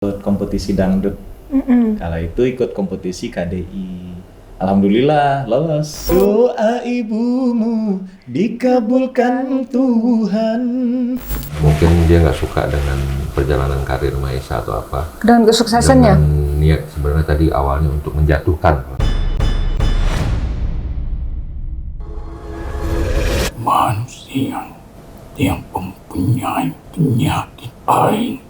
ikut kompetisi dangdut. Kala itu ikut kompetisi KDI. Alhamdulillah lolos. Doa ibumu dikabulkan Tuhan. Mungkin dia nggak suka dengan perjalanan karir Maesa atau apa. Dengan kesuksesannya? Dengan niat sebenarnya tadi awalnya untuk menjatuhkan. Manusia yang mempunyai penyakit ain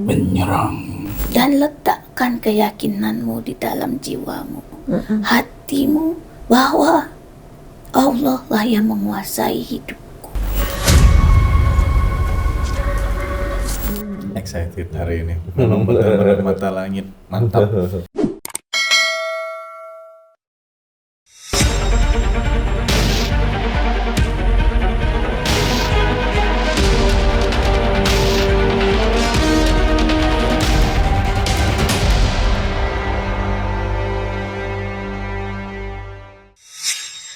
menyerang. Dan letakkan keyakinanmu di dalam jiwamu, hatimu, bahwa Allah lah yang menguasai hidupku. Excited hari ini. Memang benar-benar mata langit. Mantap.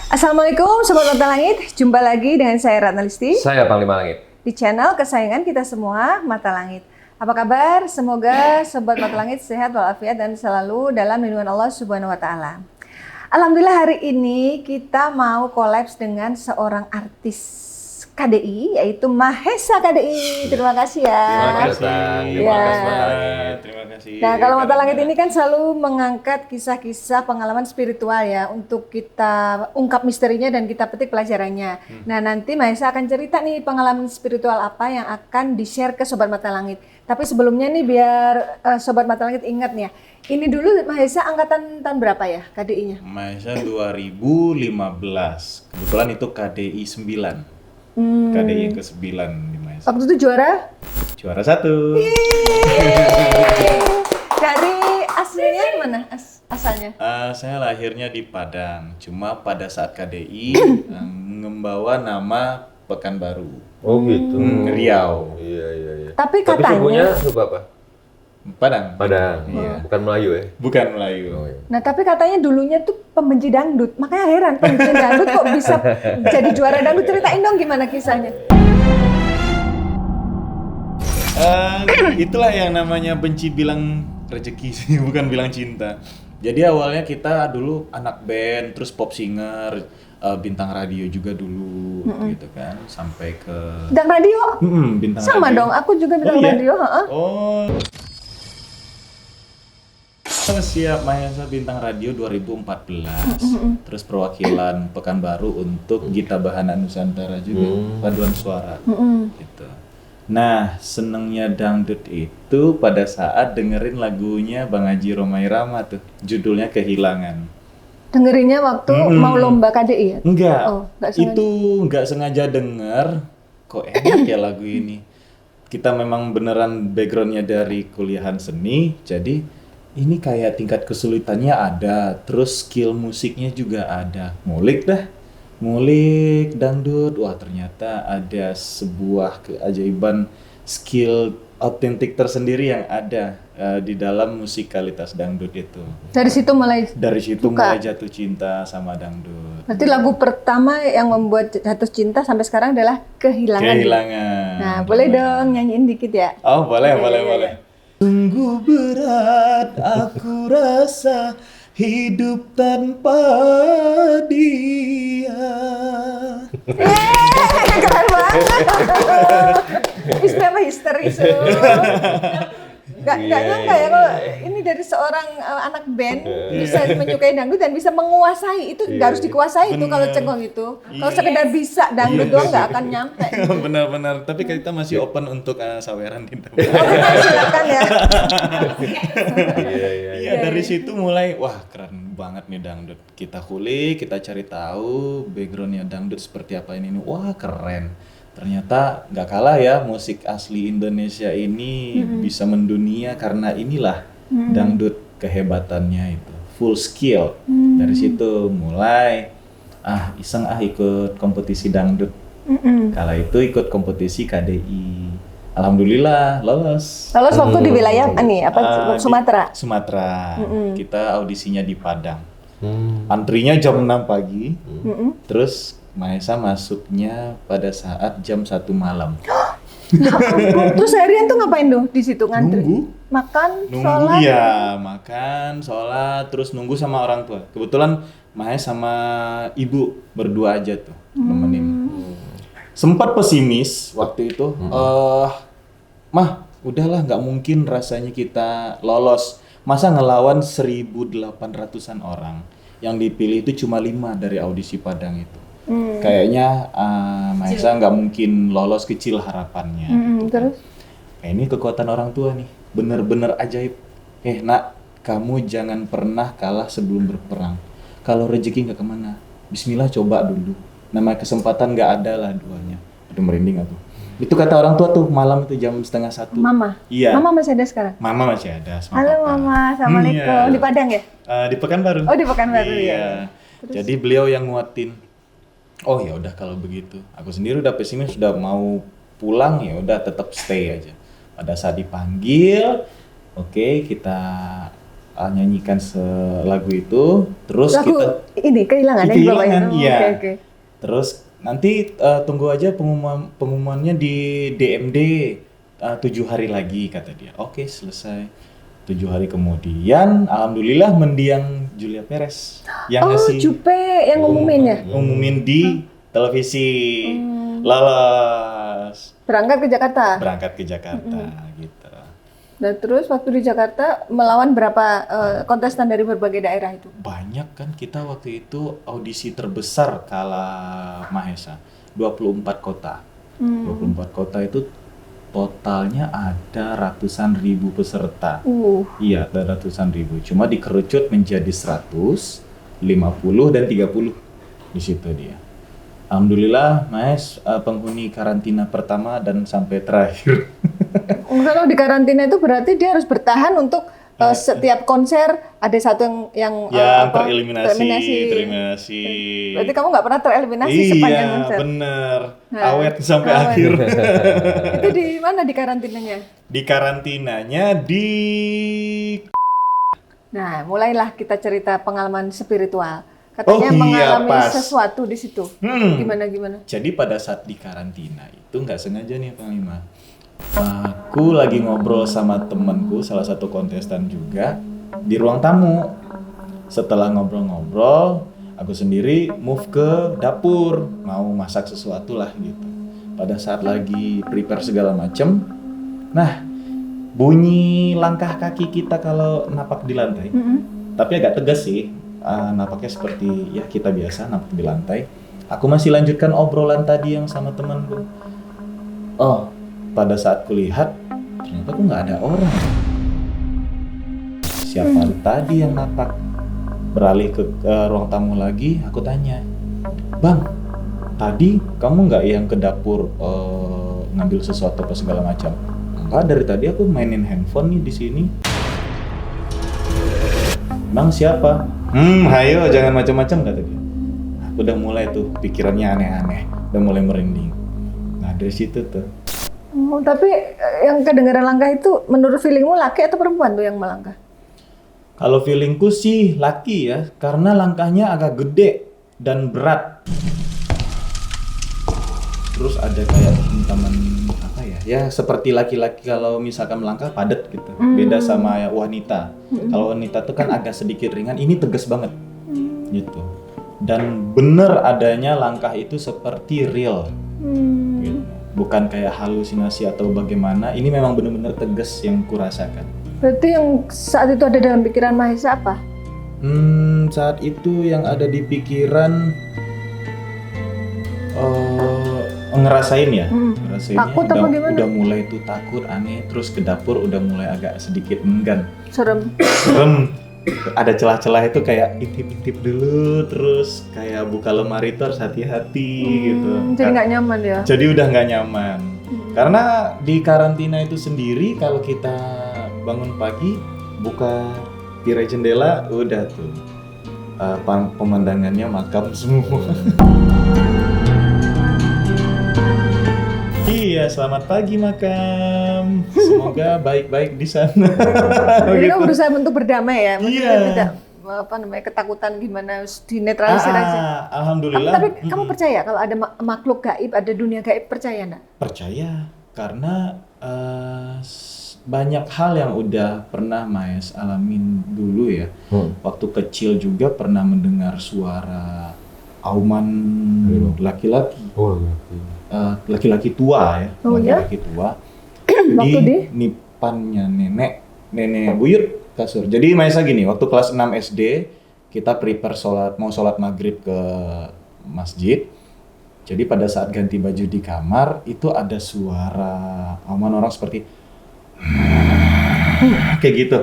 Assalamualaikum Sobat Mata Langit, jumpa lagi dengan saya Ratna Listi Saya Panglima Langit. di channel kesayangan kita semua, Mata Langit. Apa kabar? Semoga Sobat Mata Langit sehat walafiat dan selalu dalam lindungan Allah Subhanahu wa Ta'ala. Alhamdulillah hari ini kita mau kolaps dengan seorang artis KDI, yaitu Mahesa KDI. Terima kasih ya. Terima kasih. Terima kasih. Nah, kalau Mata Langit ini kan selalu mengangkat kisah-kisah pengalaman spiritual ya, untuk kita ungkap misterinya dan kita petik pelajarannya. Nah, nanti Mahesa akan cerita nih pengalaman spiritual apa yang akan di-share ke Sobat Mata Langit. Tapi sebelumnya nih biar Sobat Mata Langit ingat nih ya, ini dulu Mahesa angkatan tahun berapa ya KDI-nya? Mahesa 2015. Kebetulan itu KDI 9. KDI yang ke-9 di Mahesa. Waktu itu juara? Juara 1. Dari aslinya mana asalnya? Saya lahirnya di Padang, cuma pada saat KDI membawa nama Pekanbaru, Oh gitu. Riau. Iya. Tapi Tapi sukunya katanya, suku apa? Padang. Padang. Iya. Bukan Melayu ya? Bukan Melayu. Oh, iya. nah tapi katanya dulunya tuh pembenci dangdut. Makanya heran, pembenci dangdut kok bisa jadi juara dangdut. Ceritain dong gimana kisahnya. Itulah yang namanya benci bilang rezeki sih, bukan bilang cinta. Jadi awalnya kita dulu anak band, terus pop singer, bintang radio juga dulu, gitu kan, sampai ke Dan radio? bintang Sama radio. dong, aku juga bintang Oh, iya? radio. Heeh. Oh. Siap Mahesa bintang radio 2014. Terus perwakilan Pekanbaru untuk Gita Bahana Nusantara juga, paduan suara. Gitu. Nah, senengnya dangdut itu pada saat dengerin lagunya Bang Haji Romai Rama tuh, judulnya Kehilangan. Dengerinnya waktu mau lomba KDI ya? Enggak, Oh, enggak sengaja. itu enggak sengaja denger, kok enak ya lagu ini. Kita memang beneran backgroundnya dari kuliahan seni, jadi ini kayak tingkat kesulitannya ada, terus skill musiknya juga ada. Ngulik dangdut, wah ternyata ada sebuah keajaiban skill autentik tersendiri yang ada di dalam musikalitas dangdut itu. Dari situ mulai. Dari situ Suka. mulai jatuh cinta sama dangdut. Berarti lagu pertama yang membuat jatuh cinta sampai sekarang adalah Kehilangan. Kehilangan. Nah, boleh dong nyanyiin dikit ya? Oh, boleh, Oke, boleh, iya, boleh. Sungguh berat aku rasa hidup tanpa dia. Keren banget. Istilah apa histeris? Gak nyangka ya kalau ini dari seorang anak band bisa menyukai dangdut dan bisa menguasai itu. Nggak harus dikuasai itu kalau cengkong itu. Kalau sekedar bisa dangdut doang nggak akan nyampe. Benar-benar, tapi kita masih open untuk saweran kita. Silakan ya. Iya, dari situ mulai, wah keren banget nih dangdut. Kita kulik, kita cari tahu backgroundnya dangdut seperti apa ini. Wah keren. Ternyata nggak kalah ya, musik asli Indonesia ini bisa mendunia karena inilah dangdut kehebatannya itu. Full skill. Dari situ mulai, iseng ikut kompetisi dangdut. Kala itu ikut kompetisi KDI. Alhamdulillah lolos. Lolos waktu di wilayah Di Sumatera. Sumatera. Kita audisinya di Padang. Antrinya jam 6 pagi. Terus Mahesa masuknya pada saat jam 1 malam. Ya ampun. Terus harian tuh ngapain tuh di situ ngantri? makan, Nunggu sholat. ya, makan, sholat, terus nunggu sama orang tua. Kebetulan Mahes sama ibu berdua aja tuh nemenin. Sempat pesimis waktu itu. Mah, udahlah nggak mungkin rasanya kita lolos. Masa ngelawan 1.800-an orang. Yang dipilih itu cuma 5 dari audisi Padang itu. Kayaknya Mahesa nggak mungkin lolos, kecil harapannya. Gitu kan. Terus? Ini kekuatan orang tua nih, bener-bener ajaib. Nak, kamu jangan pernah kalah sebelum berperang. Kalau rezeki nggak kemana, bismillah coba dulu. Namanya kesempatan nggak ada lah duanya. Aduh merinding aku. Itu kata orang tua tuh malam itu jam 12:30. Mama? Iya. Mama masih ada sekarang? Mama masih ada sama Halo papa. Mama, Assalamualaikum. Iya. Di Padang ya? Di Pekanbaru. Oh, di Pekanbaru, Iya. ya. Jadi beliau yang nguatin. Oh ya udah kalau begitu. Aku sendiri udah pesimis, sudah mau pulang, ya udah tetap stay aja. Pada saat dipanggil, oke, kita nyanyikan lagu itu, terus Lagu kita ini kehilangan ya? kehilangan, Bapaknya? iya. Oke. Terus nanti tunggu aja pengumumannya di DMD 7 hari lagi kata dia. Oke, selesai. 7 hari kemudian, alhamdulillah mendiang Julia Perez yang Oh, ngasih Jupe yang ngumumin ya? ngumumin di televisi. Lolos. Berangkat ke Jakarta? Berangkat ke Jakarta gitu. Dan terus waktu di Jakarta melawan berapa kontestan dari berbagai daerah itu? Banyak kan, kita waktu itu audisi terbesar kala Mahesa. 24 kota. 24 kota itu totalnya ada ratusan ribu peserta. Iya, ada ratusan ribu. Cuma dikerucut menjadi 100, 50 dan 30. Di situ dia. Alhamdulillah, Mahes penghuni karantina pertama dan sampai terakhir. Kalau di karantina itu berarti dia harus bertahan untuk setiap konser ada satu yang tereliminasi. Berarti kamu nggak pernah tereliminasi sepanjang konser? Iya, bener. Nah, Awet sampai awet. akhir. Itu di mana di karantinanya? Di karantinanya di... Nah, mulailah kita cerita pengalaman spiritual. Katanya Oh iya, mengalami pas. sesuatu di situ. Gimana? Jadi pada saat di karantina itu nggak sengaja nih Panglima. Aku lagi ngobrol sama temanku, salah satu kontestan juga, di ruang tamu. Setelah ngobrol-ngobrol, aku sendiri move ke dapur, mau masak sesuatu lah gitu. Pada saat lagi prepare segala macem, nah bunyi langkah kaki kita kalau napak di lantai, tapi agak tegas sih. Napaknya seperti ya kita biasa napak di lantai. Aku masih lanjutkan obrolan tadi yang sama temanku. Oh, pada saat kulihat ternyata aku nggak ada orang. Siapa tadi yang napak? Beralih ke ruang tamu lagi, aku tanya, Bang, tadi kamu nggak yang ke dapur ngambil sesuatu apa segala macam? Enggak, dari tadi aku mainin handphone nih di sini. Bang siapa? Hayo jangan macam-macam kata dia. Aku udah mulai tuh pikirannya aneh-aneh, udah mulai merinding. Nah dari situ tuh. Tapi yang kedengaran langkah itu menurut feelingmu laki atau perempuan tuh yang melangkah? Kalau feelingku sih laki ya, karena langkahnya agak gede dan berat. Terus ada kayak teman apa ya? Ya seperti laki-laki kalau misalkan melangkah padat gitu. Beda sama wanita. Kalau wanita tuh kan agak sedikit ringan, ini tegas banget. Gitu. Dan bener adanya langkah itu seperti real. Gitu. Bukan kayak halusinasi atau bagaimana, ini memang benar-benar tegas yang kurasakan. Berarti yang saat itu ada dalam pikiran Mahesa apa? Saat itu yang ada di pikiran ngerasain ya, ngerasainnya Takut apa gimana? udah mulai tuh takut, aneh, terus ke dapur udah mulai agak sedikit enggan, Serem. serem. Ada celah-celah itu kayak intip-intip dulu, terus kayak buka lemari itu harus hati-hati gitu. Jadi nggak nyaman ya? Jadi udah nggak nyaman. Karena di karantina itu sendiri kalau kita bangun pagi buka tirai jendela udah tuh pemandangannya makam semua. Iya, selamat pagi makam. Semoga baik-baik di sana. Jadi kamu berusaha untuk berdamai ya? Maksudnya Iya. tidak ketakutan gimana dinetralisir aja. Alhamdulillah. Tapi kamu percaya kalau ada makhluk gaib, ada dunia gaib, percaya nggak? Percaya karena banyak hal yang udah pernah Maes alamin dulu ya. Waktu kecil juga pernah mendengar suara auman laki-laki. Oh, Laki-laki tua ya, Oh, ya? laki-laki tua. Waktu di nipannya nenek buyut kasur. Jadi Maesa gini, waktu kelas 6 SD kita prepare mau sholat maghrib ke masjid. Jadi pada saat ganti baju di kamar itu ada suara auman orang seperti kayak gitu.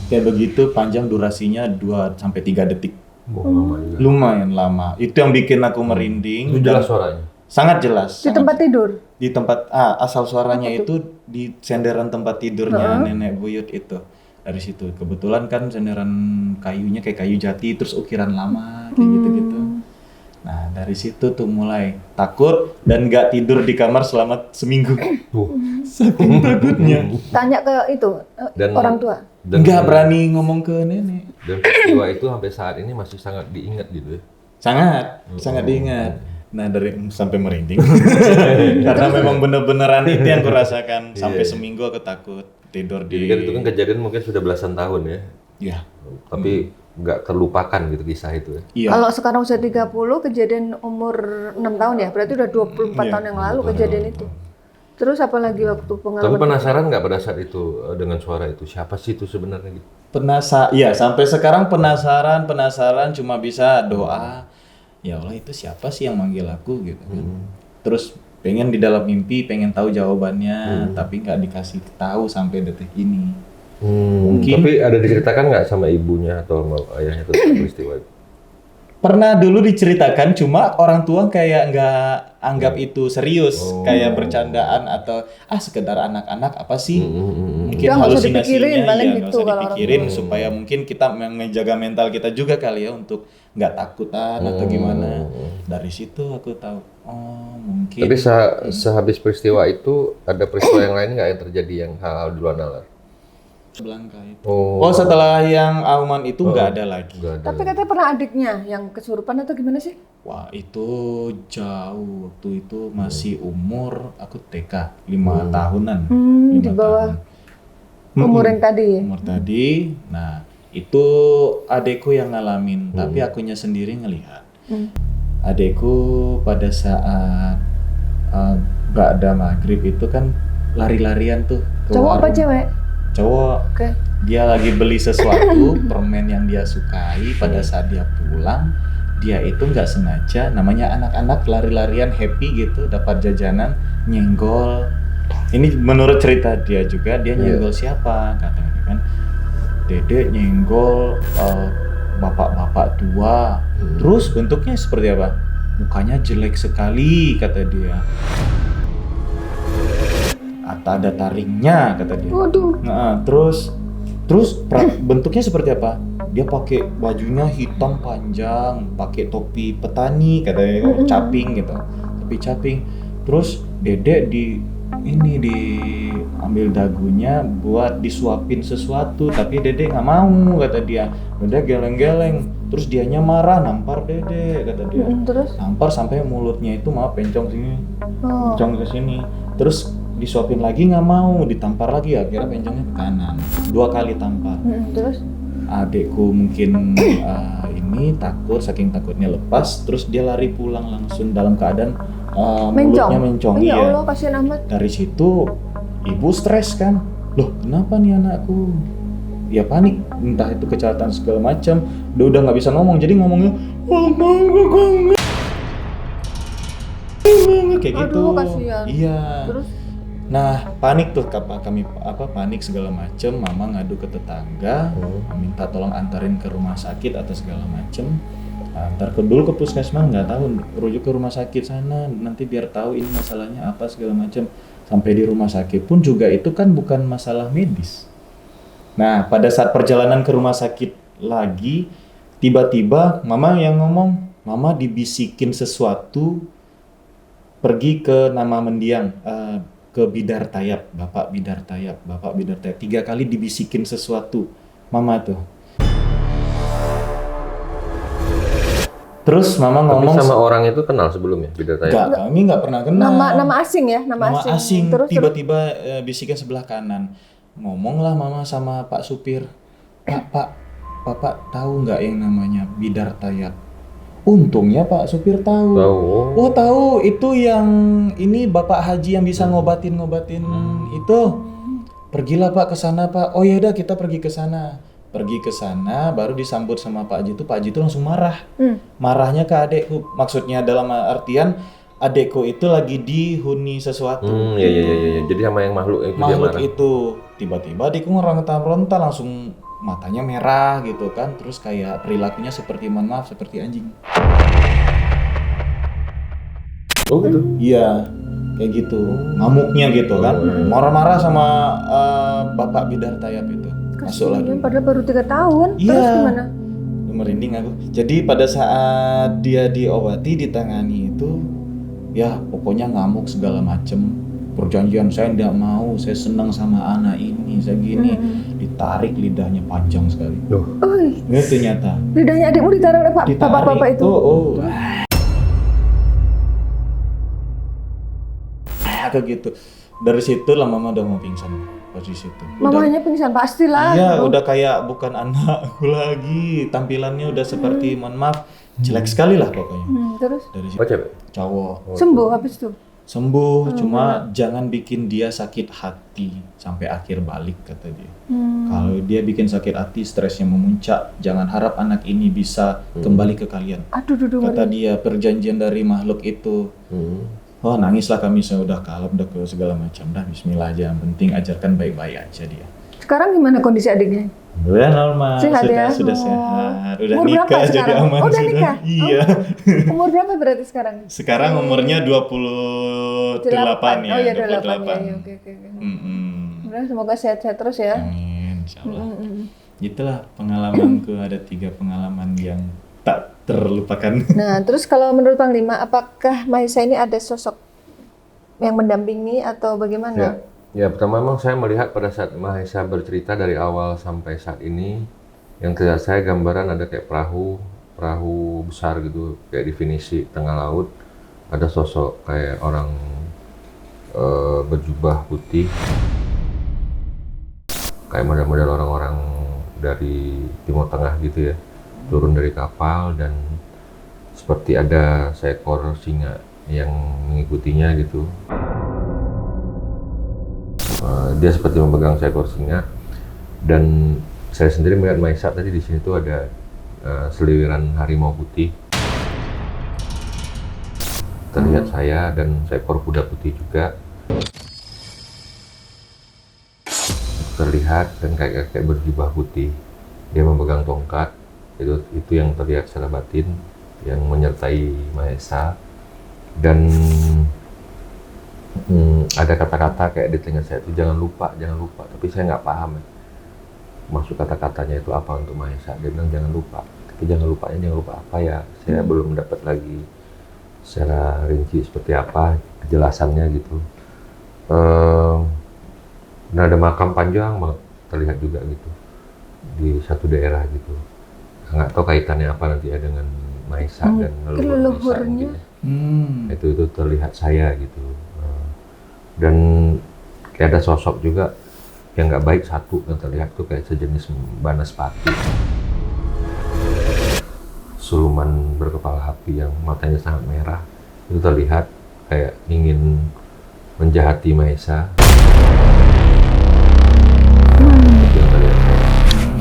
Kayak begitu, panjang durasinya 2 sampai 3 detik. lama juga. Lumayan lama. Itu yang bikin aku merinding. Itu dan jelas suaranya. sangat jelas. Di tempat tidur. Di tempat asal suaranya itu di senderan tempat tidurnya nenek buyut itu. Dari situ kebetulan kan senderan kayunya kayak kayu jati terus ukiran lama kayak gitu-gitu. Nah dari situ tuh mulai takut dan nggak tidur di kamar selama seminggu. Saking takutnya. Tanya ke itu Dan- orang tua. Dan Nggak berani ngomong ke nenek. Dan peristiwa itu sampai saat ini masih sangat diingat gitu ya. Sangat diingat. Nah dari sampai merinding. Karena memang bener-beneran itu yang kurasakan sampai seminggu aku takut tidur di. Jadi kan itu kan kejadian mungkin sudah belasan tahun ya. Iya. Tapi nggak terlupakan gitu kisah itu ya. Iya. Kalau sekarang usia 30, kejadian umur 6 tahun ya, berarti udah 24 tahun yang lalu kejadian itu. Terus apalagi waktu Tapi pengalaman? penasaran nggak pada saat itu dengan suara itu? Siapa sih itu sebenarnya gitu? Iya sampai sekarang penasaran cuma bisa doa. Ya Allah itu siapa sih yang manggil aku gitu kan. Terus pengen di dalam mimpi pengen tahu jawabannya tapi nggak dikasih tahu sampai detik ini. Mungkin- Tapi ada diceritakan nggak sama ibunya atau sama ayahnya tentang peristiwa itu? Pernah dulu diceritakan cuma orang tua kayak nggak anggap itu serius, kayak bercandaan atau sekedar anak-anak apa sih? Mungkin Udah, nggak usah halusinasinya dipikirin, paling nggak gitu usah kalau orang dipikirin supaya mungkin kita menjaga mental kita juga kali ya untuk nggak takutan atau gimana. Dari situ aku tahu mungkin Tapi sehabis peristiwa itu ada peristiwa yang lain nggak yang terjadi yang hal-hal di luar nalar? Belangka itu. Oh, Setelah yang auman itu nggak ada lagi. nggak ada. Tapi katanya pernah adiknya yang kesurupan atau gimana sih? Wah itu jauh, waktu itu masih umur aku TK 5 tahunan. Di 5 bawah tahun. umur yang tadi. Umur tadi, nah itu adekku yang ngalamin, tapi akunya sendiri ngelihat. Adekku pada saat ba'da maghrib itu kan lari-larian tuh ke Cowok apa warung. cewek? Cowok. Oke. Dia lagi beli sesuatu, permen yang dia sukai. Pada saat dia pulang, dia itu nggak sengaja, namanya anak-anak lari-larian happy gitu, dapat jajanan, nyenggol. Ini menurut cerita dia juga, dia nyenggol siapa? Katanya kan, Dedek nyenggol bapak-bapak tua. Terus bentuknya seperti apa? Mukanya jelek sekali, kata dia. Atau ada taringnya, kata dia. Waduh. Nah, terus bentuknya seperti apa? Dia pakai bajunya hitam panjang, pakai topi petani, katanya caping gitu, topi caping. Terus dedek diambil dagunya buat disuapin sesuatu, tapi dedek nggak mau, kata dia. Dedek geleng-geleng. Terus dianya marah, nampar dedek, kata dia. Terus? Nampar sampai mulutnya itu pencong sini, pencong ke sini. Terus disuapin lagi nggak mau, ditampar lagi, akhirnya pencongnya ke kanan. 2 kali tampar. Terus? Adekku mungkin ini takut, saking takutnya lepas, terus dia lari pulang langsung dalam keadaan mulutnya mencong. Ya Iya. Allah, kasihan amat. Dari situ ibu stres kan, loh kenapa nih anakku? Ya panik, entah itu kecelakaan segala macam. Udah nggak bisa ngomong, jadi ngomongnya kayak gitu. Aduh, kasihan. Iya. Terus? Nah panik tuh kami panik segala macem. Mama ngadu ke tetangga, minta tolong antarin ke rumah sakit atau segala macem. Antar dulu ke puskesmas, nggak tahu, rujuk ke rumah sakit sana nanti biar tahu ini masalahnya apa segala macem. Sampai di rumah sakit pun juga itu kan bukan masalah medis. Nah pada saat perjalanan ke rumah sakit lagi, tiba-tiba mama yang ngomong, mama dibisikin sesuatu, pergi ke nama mendiang, ke Bidar Tayap, Bapak Bidar Tayap. 3 kali dibisikin sesuatu, mama tuh. Terus mama Tapi ngomong, sama orang itu kenal sebelumnya Bidar enggak, Tayab? kami nggak pernah kenal. Nama asing ya, nama Nama asing. Terus Tiba-tiba bisikan sebelah kanan. Ngomonglah mama sama Pak supir. Pak, Bapak tahu nggak yang namanya Bidar Tayab? Untungnya Pak supir tahu. Tahu. Oh tahu, itu yang ini Bapak Haji yang bisa ngobatin itu. Pergilah Pak ke sana Pak. Oh ya udah kita pergi ke sana. Pergi ke sana baru disambut sama Pak Haji itu. Pak Haji itu langsung marah. Marahnya ke adekku. Maksudnya dalam artian adekku itu lagi dihuni sesuatu. Iya. Jadi sama yang makhluk itu dia Makhluk marah. itu tiba-tiba adekku ngeronta-ronta langsung matanya merah gitu kan. Terus kayak perilakunya seperti mohon maaf seperti anjing. Oh gitu. Iya, kayak gitu. Ngamuknya gitu kan. Marah-marah sama Bapak Bidar Tayab itu. Masuk lagi. kasihan, padahal baru 3 tahun. Iya. Terus gimana? Merinding aku. Jadi pada saat dia diobati, ditangani itu, ya pokoknya ngamuk segala macem. Perjanjian saya tidak mau, saya senang sama anak ini, saya gini. Ditarik lidahnya panjang sekali. Loh. Oh, Itu nyata. lidahnya adikmu ditaruh oleh Ditarik. bapak-bapak itu. Oh. Kayak gitu. Dari situ lah mama udah mau pingsan posisi itu. Mamanya pingsan pastilah. Iya, udah kayak bukan anakku lagi. Tampilannya udah seperti, mohon maaf, jelek sekali lah pokoknya. Terus Dari situ Oh cewek? cowok sembuh habis itu. sembuh, cuma jangan bikin dia sakit hati sampai akhir balik kata dia. Kalau dia bikin sakit hati, stresnya memuncak, jangan harap anak ini bisa kembali ke kalian. Aduh, Kata dia, perjanjian dari makhluk itu. Wah, nangislah kami, saya udah kalap, udah ke segala macam. Dah bismillah aja, yang penting ajarkan baik-baik aja dia. Sekarang gimana kondisi adiknya? Udah normal, Sehat ya? sudah Oh. sehat, udah Umur berapa nikah jadi sekarang? aman Oh, udah sudah. nikah? Iya. Umur berapa berarti sekarang? Sekarang umurnya 28 ya. Oh iya, 28 ya. Oke. Udah, semoga sehat-sehat terus ya. Amin, insyaallah. Itulah pengalamanku, ada 3 pengalaman yang tak terlupakan. Nah, terus kalau menurut Panglima, apakah Mahesa ini ada sosok yang mendampingi atau bagaimana? Ya, pertama memang saya melihat pada saat Mahesa bercerita dari awal sampai saat ini, yang terlihat saya gambaran ada kayak perahu besar gitu, kayak definisi tengah laut, ada sosok kayak orang berjubah putih, kayak model-model orang-orang dari Timur Tengah gitu ya, turun dari kapal dan seperti ada seekor singa yang mengikutinya gitu. Dia seperti memegang seekor singa dan saya sendiri melihat Mahesa tadi di sini tuh ada seliwiran harimau putih. Terlihat saya dan seekor kuda putih juga terlihat dan kayak berjubah putih. Dia memegang tongkat, itu yang terlihat secara batin yang menyertai Mahesa dan ada kata-kata kayak di telinga saya itu jangan lupa, tapi saya nggak paham ya. Maksud kata-katanya itu apa untuk Mahesa. Dia bilang jangan lupa, tapi jangan lupa apa ya, saya belum dapat lagi secara rinci seperti apa kejelasannya gitu. Dan ada makam panjang banget terlihat juga gitu di satu daerah gitu. Nggak tahu kaitannya apa nanti ya dengan Mahesa dan leluhurnya. Itu terlihat saya gitu. Dan kayak ada sosok juga yang nggak baik satu yang terlihat tuh kayak sejenis Banaspati, suluman berkepala api yang matanya sangat merah, itu terlihat kayak ingin menjahati Mahesa. Itu yang terlihat saya.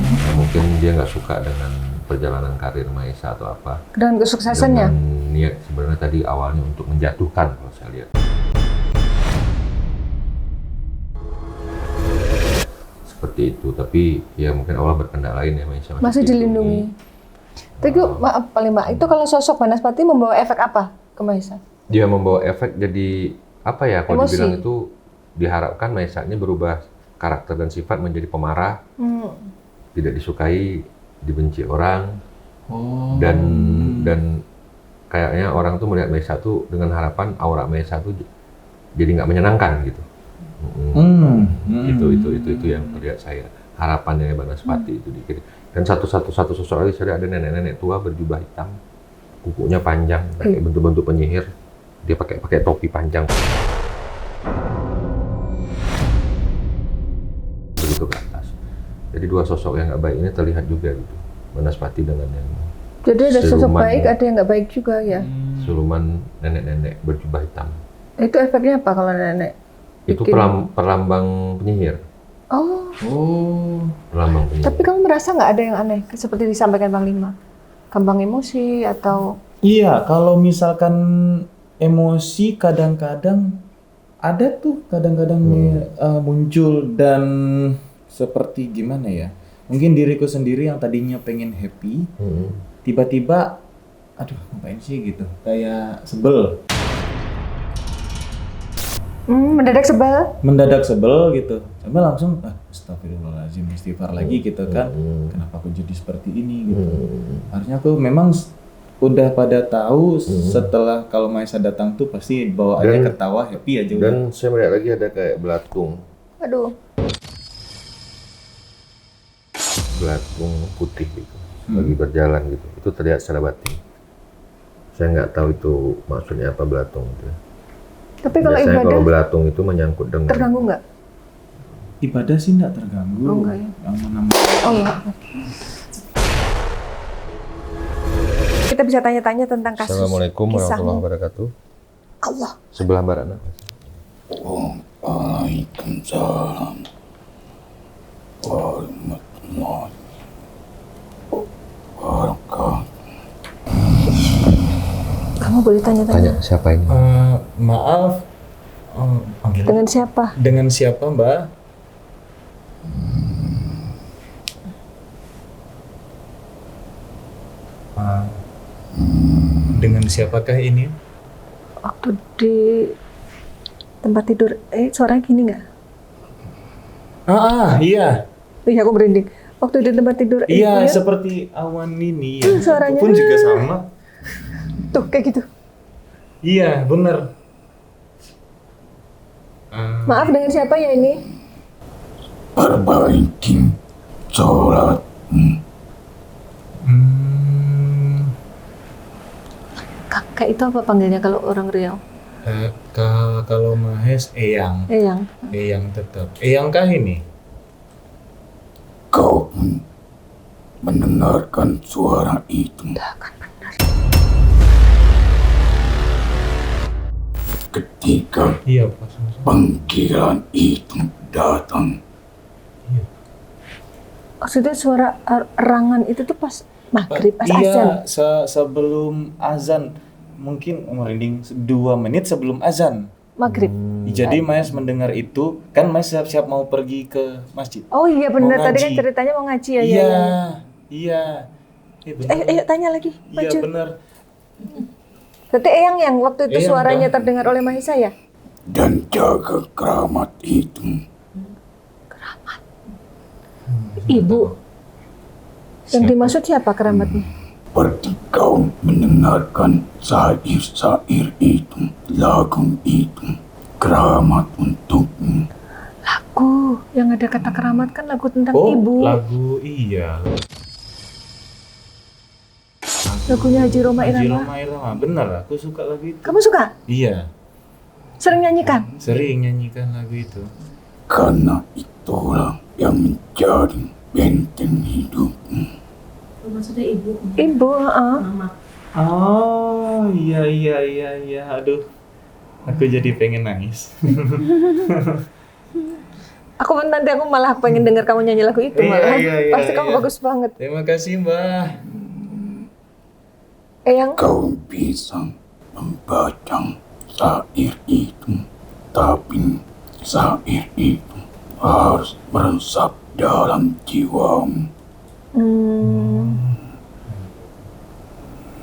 Nah, mungkin dia nggak suka dengan perjalanan karir Mahesa atau apa. Dan kesuksesannya? Dengan niat sebenarnya tadi awalnya untuk menjatuhkan kalau saya lihat. Seperti itu, tapi ya mungkin Allah berkehendak lain ya Mahesa Masih dilindungi. Tapi maaf Panglima, itu kalau sosok Banaspati membawa efek apa ke Mahesa? Dia membawa efek jadi apa ya, kalau Emosi. dibilang itu diharapkan Mahesa ini berubah karakter dan sifat menjadi pemarah, tidak disukai, dibenci orang, dan kayaknya orang tuh melihat Mahesa tuh dengan harapan aura Mahesa tuh jadi nggak menyenangkan gitu. Itu yang terlihat saya, harapannya Banaspati itu dikit. Dan satu sosok lagi saya ada nenek-nenek tua berjubah hitam kukunya panjang, pakai bentuk-bentuk penyihir. Dia pakai topi panjang. Begitu ke atas. Jadi dua sosok yang nggak baik ini terlihat juga gitu. Banaspati dengan yang Jadi ada sosok siluman. baik, ada yang nggak baik juga ya. Siluman nenek-nenek berjubah hitam. Itu efeknya apa kalau nenek? Itu perlambang penyihir. Oh, Perlambang penyihir. tapi kamu merasa nggak ada yang aneh seperti disampaikan Panglima? Gampang emosi atau Iya, kalau misalkan emosi kadang-kadang ada tuh kadang-kadang muncul dan seperti gimana ya? Mungkin diriku sendiri yang tadinya pengen happy, tiba-tiba aduh ngapain sih gitu. Kayak sebel. Mendadak sebel gitu. Sampai langsung astagfirullahaladzim, istighfar lagi gitu kan. Kenapa aku jadi seperti ini gitu. Harusnya aku memang udah pada tahu setelah kalau Maesa datang tuh pasti bawaannya ketawa happy aja udah. Dan saya melihat lagi ada kayak belatung putih gitu, lagi berjalan gitu. Itu terlihat secara batin. Saya nggak tahu itu maksudnya apa belatung gitu. tapi kalau Biasanya ibadah kalau belatung itu menyangkut dengan terganggu nggak? Ibadah sih enggak terganggu. Oh, enggak ya. Aman-aman. Oh ya. Kita bisa tanya-tanya tentang kasus Assalamualaikum warahmatullahi kisahmu. wabarakatuh. Allah. Sebelah barat nak. Waalaikumsalam warahmatullahi wabarakatuh. Kamu boleh Tanya tanya-tanya. siapa ini? Maaf. Panggil Dengan siapa? dengan siapa, Mbak? Dengan siapakah ini? Waktu di tempat tidur, suaranya gini nggak? Iya. Iya, aku merinding. Waktu di tempat tidur, Iya, ya? seperti awan ini ya. Suaranya. Pun juga sama. Tuh, kayak gitu. Iya, benar. Maaf, dengan siapa ya ini? Perbaiki sholatmu. Kakak itu apa panggilnya kalau orang Riau? Kalau Mahes, Eyang. Eyang. Eyang tetap. Eyangkah ini? Kau pun mendengarkan suara itu. Ketika Iya, Pak. panggilan itu datang, Maksudnya suara erangan itu tuh pas maghrib, pas azan. Iya, sebelum azan. Mungkin merinding 2 menit sebelum azan. Maghrib. Jadi Mas mendengar itu, kan Mas siap-siap mau pergi ke masjid. Oh iya benar, Mau tadi kan ngaji. ceritanya mau ngaji ya. Iya, Ya. iya. Benar. Tanya lagi, Iya maju. benar. Berarti Eyang yang waktu itu Eyang, suaranya Mbak. terdengar oleh Mahisa ya? dan jaga keramat itu. Ibu. Yang dimaksud siapa keramatnya? Seperti kau mendengarkan syair-syair itu, lagu itu, keramat untukmu. Lagu yang ada kata keramat kan lagu tentang Oh, ibu. lagu iya. Lagunya Haji Roma Haji Irama. Roma Irama, benar. Aku suka lagu itu. Kamu suka? Iya, Sering nyanyikan? sering nyanyikan lagu itu. Karena itulah yang menjadi benteng hidupmu. Maksudnya ibu. Ibu, Oh, iya. Aduh, aku jadi pengen nangis. Nanti aku malah pengen dengar kamu nyanyi lagu itu malah. Iya, Pasti kamu iya. bagus banget. Terima kasih, Mbak. Eyang, Kau bisa membaca syair itu, tapi syair itu harus meresap dalam jiwamu.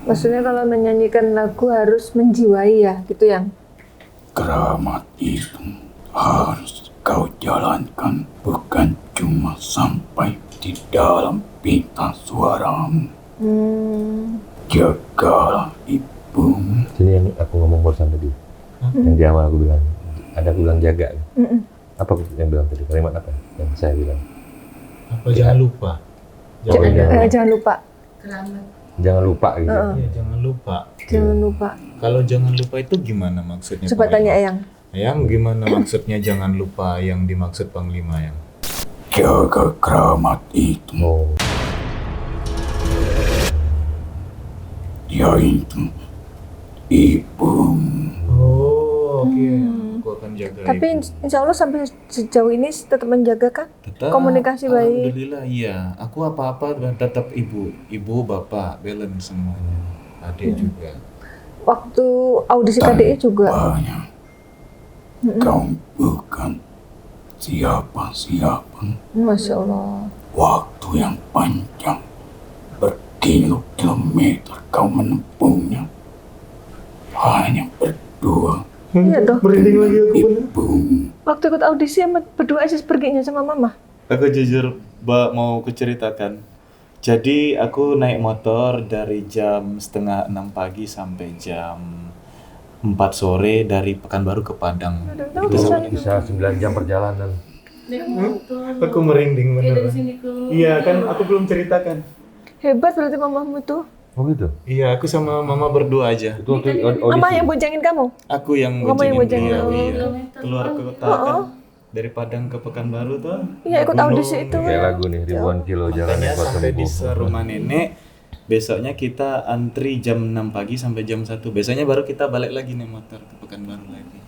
maksudnya kalau menyanyikan lagu harus menjiwai ya, gitu yang. Keramat itu harus kau jalankan, bukan cuma sampai di dalam pita suaramu. Jagalah ibumu. Sini yang aku ngomong barusan tadi. Yang di awal aku bilang. Ada aku bilang jaga. Apa aku yang bilang tadi? Kalimat apa yang saya bilang? Apa jangan lupa? Jangan lupa. Jangan lupa. Jangan lupa gitu. Iya, jangan lupa. Jangan lupa. Kalau jangan lupa itu gimana maksudnya? Coba tanya Eyang. Eyang, gimana maksudnya jangan lupa yang dimaksud Panglima yang? Jaga keramat itu. Oh, Dia itu ibumu. Oh, oke. Aku akan jaga Tapi ibu. insya Allah sampai sejauh ini tetap menjaga kan? Tetap, komunikasi baik. Alhamdulillah, iya. Aku apa-apa tetap ibu, bapak, balance semuanya. Adik juga. Waktu audisi KDI juga. Banyak. Kau bukan siapa-siapa. Masya Allah. Waktu yang panjang. Berkilo-kilometer kau menempuhnya. Hanya berdua. Iya toh. Ibumu. Waktu ikut audisi sama berdua aja perginya sama mama. Aku jujur, mau kuceritakan. Jadi aku naik motor dari jam 5:30 pagi sampai jam 4 sore dari Pekanbaru ke Padang. itu bisa 9 jam perjalanan. Aku merinding bener. Iya kan, aku belum ceritakan. Hebat berarti mamamu tuh. Oh gitu? Iya, aku sama mama berdua aja. Itu waktu audisi? Mama yang boncengin kamu? Aku yang Kamu yang boncengin boncengin. dia, iya. Keluar ke kota kan. Dari Padang ke Pekanbaru tuh. Iya ikut Gunung. audisi itu. Kayak lagu nih, ribuan kilo jalan Makanya yang kau sampai di tempuh. rumah nenek, besoknya kita antri jam 6 pagi sampai jam 1. Besoknya baru kita balik lagi nih motor ke Pekanbaru lagi.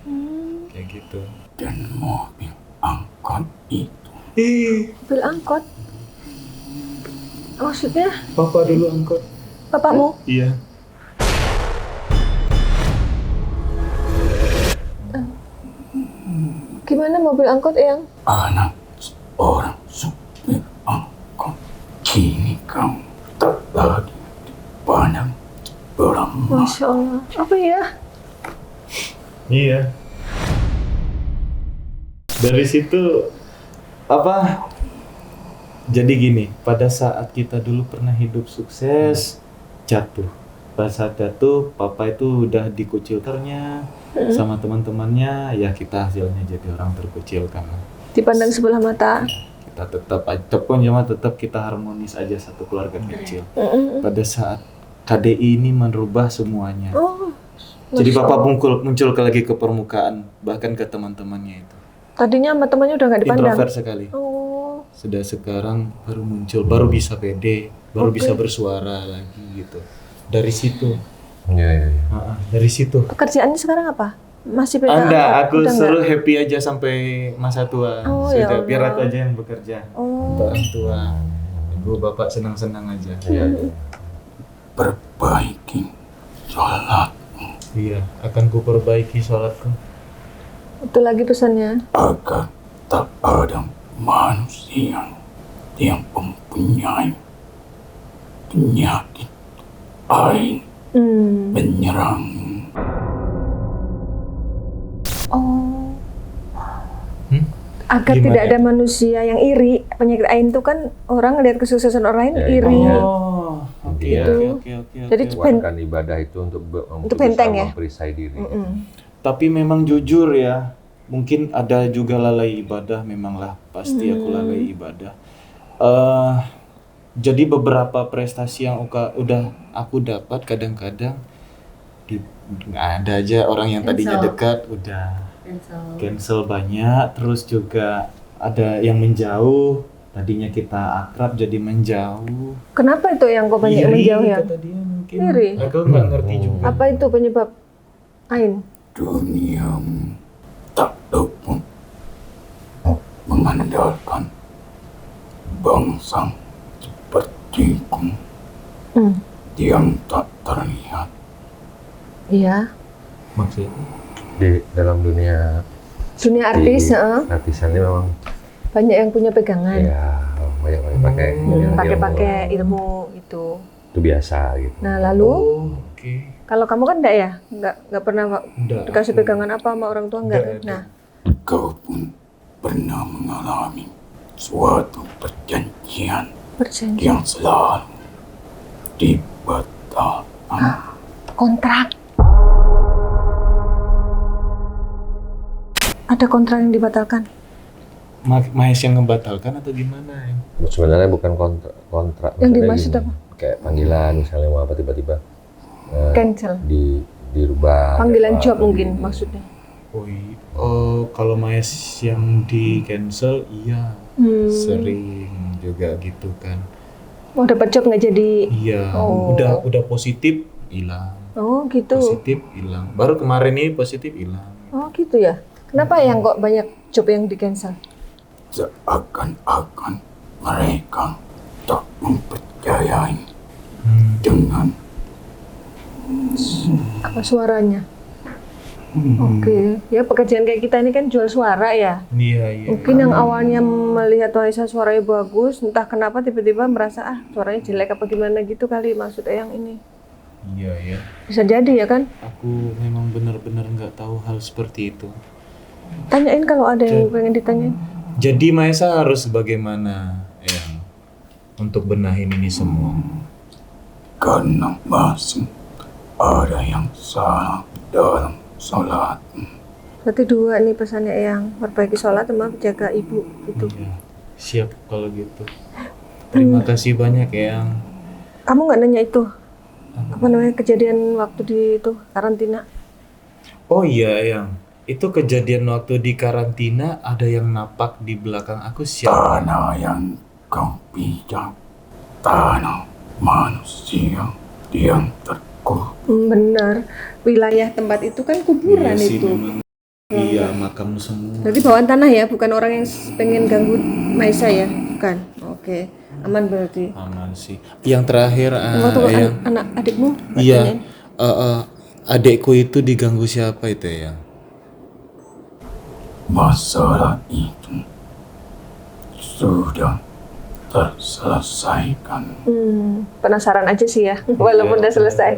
Kayak gitu. Dan mobil angkot itu. Mobil angkot. Maksudnya Papa dulu angkot. bapakmu? Iya. Gimana mobil angkot Eyang? Anak seorang supir angkot. Kini kau tak lagi dipandang sebelah mata. Masya Allah. Apa ya? Iya. Dari situ apa? Jadi gini, pada saat kita dulu pernah hidup sukses, jatuh. Pada saat jatuh, papa itu udah dikucilkannya sama teman-temannya, ya kita hasilnya jadi orang terkucilkan. Dipandang sebelah mata. Kita tetap tetap kita harmonis aja satu keluarga kecil. Pada saat KDI ini merubah semuanya. Oh. Jadi Masya papa Allah. muncul lagi ke permukaan, bahkan ke teman-temannya itu. Tadinya sama temannya udah nggak dipandang. Introvert sekali. Oh. Sudah sekarang baru muncul, baru bisa pede, baru bisa bersuara lagi gitu. Dari situ, Iya. dari situ. Pekerjaannya sekarang apa? Masih pegang Anda, angkot? aku Udah suruh nggak? happy aja sampai masa tua. Oh, ya Sudah, biar Allah. aku aja yang bekerja. Oh. Untuk orang tua. Ibu bapak senang-senang aja. Iya. Perbaiki sholat Iya, akan ku perbaiki sholatku. Itu lagi pesannya. agar tak ada manusia yang mempunyai penyakit ain menyerang. Oh. Hmm? Agar Gimana? tidak ada manusia yang iri. Penyakit ain itu kan orang ngelihat kesuksesan orang lain Ya, iri. iya. Oh, oke, Gitu. oke. Jadi Kuatkan ibadah itu untuk benteng ya? memperisai diri. Tapi memang jujur ya, mungkin ada juga lalai ibadah, memanglah pasti aku lalai ibadah. Jadi beberapa prestasi yang udah aku dapat kadang-kadang nggak ada aja orang yang tadinya dekat udah cancel banyak, terus juga ada yang menjauh, tadinya kita akrab jadi menjauh. Kenapa itu yang kok banyak Iri menjauh ya? itu tadinya mungkin. Iri? Aku nggak ngerti juga. Apa itu penyebab ain? Duniamu tak luput mengandalkan bangsa sepertiku yang tak terlihat. Iya. Maksudnya? Di dalam dunia Dunia artis, artisan ini memang banyak yang punya pegangan. ya banyak pakai Pakai ilmu itu. itu biasa gitu. Nah lalu, Oh, oke. kalau kamu kan enggak ya? Enggak pernah Enggak, dikasih aku- pegangan apa sama orang tua enggak? Enggak ada. Nah, Kau pun pernah mengalami suatu perjanjian perjanjian. yang selalu dibatalkan. Kontrak. Ada kontrak yang dibatalkan. Mahes yang ngebatalkan atau gimana ya? Sebenarnya bukan kontrak. Yang Maksudnya dimaksud gini, apa? kayak panggilan misalnya mau apa tiba-tiba Cancel. dirubah. Panggilan kayak job apa, mungkin di- maksudnya. Oh, kalau Mahes yang di cancel, iya. Sering juga gitu kan. Mau dapat job nggak jadi. Iya, Oh. udah positif hilang. Oh gitu. Positif hilang. Baru kemarin ini positif hilang. Oh gitu ya. Kenapa yang kok banyak job yang di cancel? Seakan-akan mereka tak mempercayai dengan Apa suaranya? Oke, ya pekerjaan kayak kita ini kan jual suara ya. Iya, iya. Mungkin yang awalnya melihat Maisa suaranya bagus, entah kenapa tiba-tiba merasa suaranya jelek apa gimana gitu kali maksud Eyang ini. Iya, ya. Bisa jadi ya kan? Aku memang benar-benar nggak tahu hal seperti itu. Tanyain kalau ada yang pengen ditanyain. Jadi Maesa harus bagaimana ya untuk benahin ini semua? karena masih ada yang salah dalam sholat. Berarti dua nih pesannya Eyang, perbaiki sholat sama jaga ibu itu. Iya, siap kalau gitu. Terima kasih banyak ya. Kamu nggak nanya itu? Apa namanya kejadian waktu di itu karantina? Oh iya yang itu kejadian waktu di karantina ada yang napak di belakang aku siapa? Tanah yang kau pijak, tanah manusia yang terkubur. Benar, wilayah tempat itu kan kuburan Iya sih, itu. memang. Iya makam semua. Berarti bawaan tanah ya, bukan orang yang pengen ganggu Maisa ya, bukan? Oke, aman berarti. Aman sih. Yang terakhir Waktu yang anak adikmu? iya adekku itu diganggu siapa itu ya? Masalah itu sudah terselesaikan Penasaran aja sih ya, walaupun udah selesai.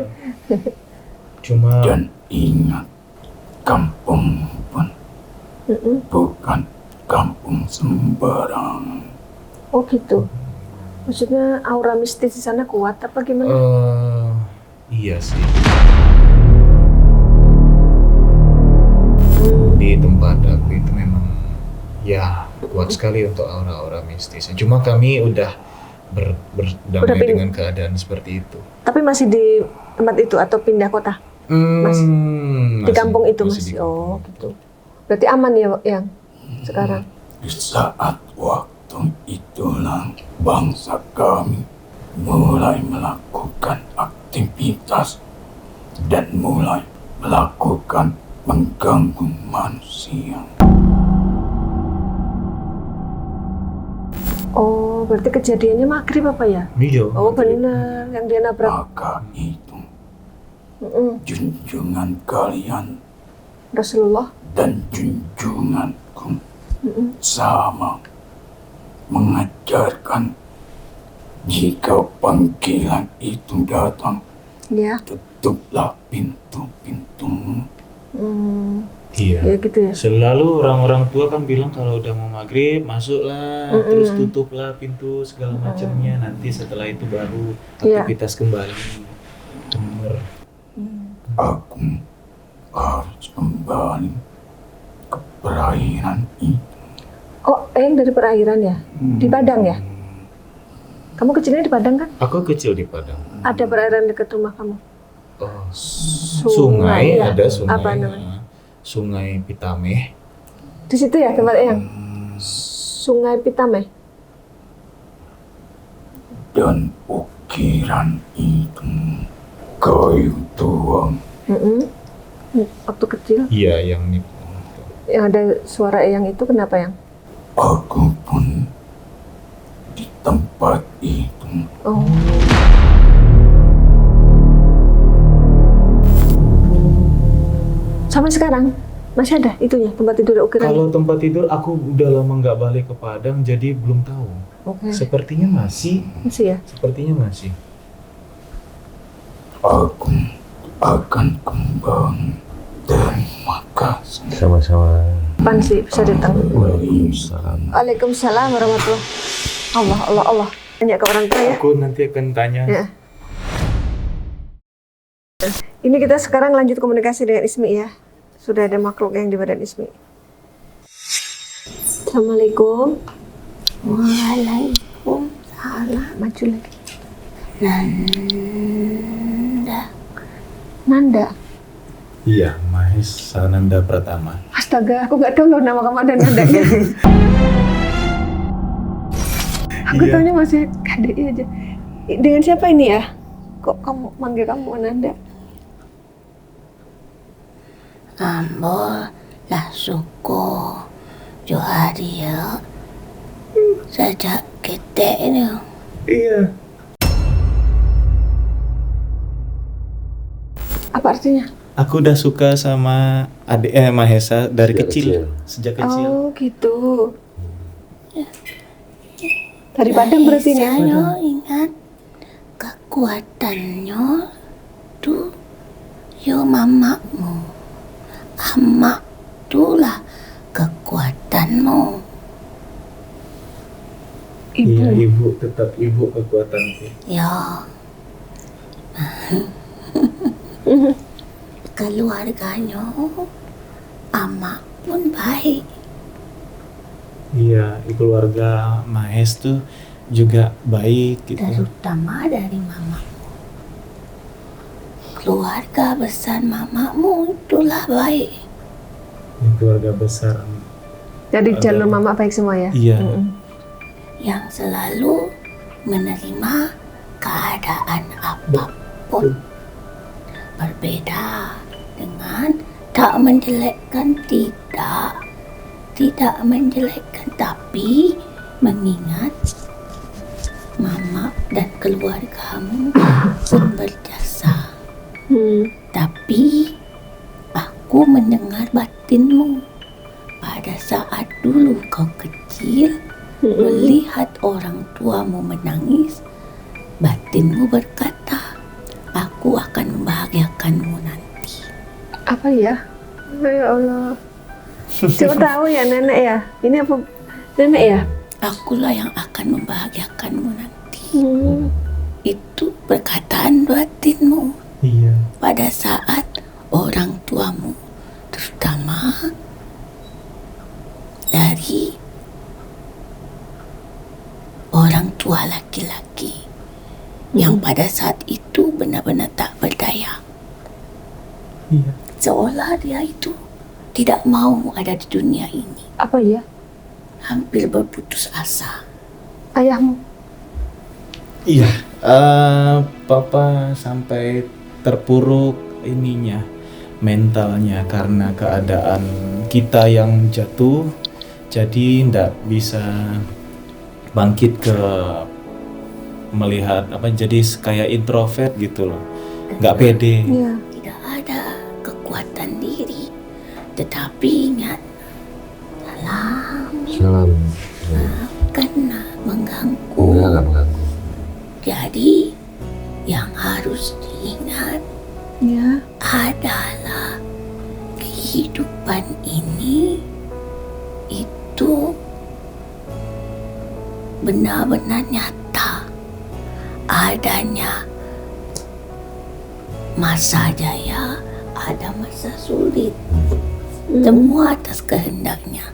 Cuma dan ingat, kampung pun bukan kampung sembarangan. Oh gitu. Maksudnya aura mistis di sana kuat apa gimana? iya sih. Di tempat aku itu memang ya kuat sekali untuk aura-aura mistis. Cuma kami udah berdamai Udah dengan keadaan seperti itu. Tapi masih di tempat itu atau pindah kota? Di kampung itu masih. di kampung. Oh gitu. Berarti aman ya yang sekarang. Di saat waktu itulah bangsa kami mulai melakukan aktivitas dan mulai melakukan mengganggu manusia. Oh, berarti kejadiannya maghrib apa ya? Iya. Oh benar, yang dia nabrak. Maka itu junjungan kalian Rasulullah. dan junjunganku sama mengajarkan jika panggilan itu datang, Ya. tutuplah pintu-pintumu. Iya. Ya gitu ya. Selalu orang-orang tua kan bilang kalau udah mau maghrib masuklah, terus tutuplah pintu segala macamnya. Nanti setelah itu baru Iya. aktivitas kembali. Bener. Aku harus kembali ke perairan itu. Oh, yang dari perairan ya? Di Padang ya? Kamu kecilnya di Padang kan? Aku kecil di Padang. Ada perairan dekat rumah kamu? Oh, sungai ya? ada sungai. Apa namanya? Sungai Pitameh. Di situ ya tempat yang Sungai Pitameh. Dan ukiran itu kayu tua. Waktu kecil Iya, yang ini. yang ada suara Eyang itu kenapa yang? Aku pun di tempat itu. Oh. Sampai sekarang masih ada itunya tempat tidur ukiran. Kalau tempat tidur aku udah lama nggak balik ke Padang, jadi belum tahu. Oke. Sepertinya masih. Masih ya? Sepertinya masih. Aku akan kembali. Terima kasih. Sama-sama. Kapan sih bisa datang? Waalaikumsalam. Waalaikumsalam warahmatullahi. Allah. Tanya ke orang tua ya. Aku nanti akan tanya. Ya. Ini kita sekarang lanjut komunikasi dengan Ismi ya. Sudah ada makhluk yang di badan Ismi. Assalamualaikum. Waalaikumsalam. Maju lagi. Nanda. Nanda. Iya, Mahesa Nanda Pratama. Astaga, aku nggak tahu loh nama kamu ada Nandanya. Aku Iya. taunya masih KDI aja. Dengan siapa ini ya? Kok kamu manggil kamu Nanda? Ambo lah suko Johari saja ketek ni. Iya. Apa artinya? Aku udah suka sama Mahesa dari Sejak kecil. kecil. Sejak kecil. Oh gitu. Dari Padang berarti nih. Saya ingat kekuatannya tuh yo mamamu. Amak itulah kekuatanmu. Ibu. Iya, ibu tetap ibu kekuatanku. Ya. Keluarganya amak pun baik. Iya, keluarga Mahes tuh juga baik gitu. Terutama dari mamamu. Keluarga besar mamamu itulah baik. Ini keluarga besar. Jadi jalur mama baik semua ya? Iya. Yang selalu menerima keadaan apapun. Berbeda dengan tak menjelekkan, tidak menjelekkan, tapi mengingat mama dan keluargamu pun berjasa. Tapi aku mendengar batinmu pada saat dulu kau kecil, melihat orang tuamu menangis, batinmu berkata, aku akan membahagiakanmu nanti. Apa ya? Ya Allah. Coba tahu ya nenek ya. Ini apa nenek ya? Akulah yang akan membahagiakanmu nanti. Itu perkataan batinmu Iya. pada saat orang tuamu, terutama dari orang tua laki-laki yang pada saat itu benar-benar tak berdaya. Iya. Seolah dia itu tidak mau ada di dunia ini. Apa ya? Hampir berputus asa. Ayahmu. Iya. Papa sampai terpuruk ininya, mentalnya karena keadaan kita yang jatuh, jadi ndak bisa bangkit ke melihat apa, jadi kayak introvert gitu loh, nggak pede. Iya. Tidak ada kekuatan diri. Tetapi ingat, salam Salam. kena mengganggu. Enggak mengganggu. Jadi yang harus diingat Ya. adalah kehidupan ini itu benar-benar nyata. Adanya masa jaya, ada masa sulit. Semua atas kehendaknya.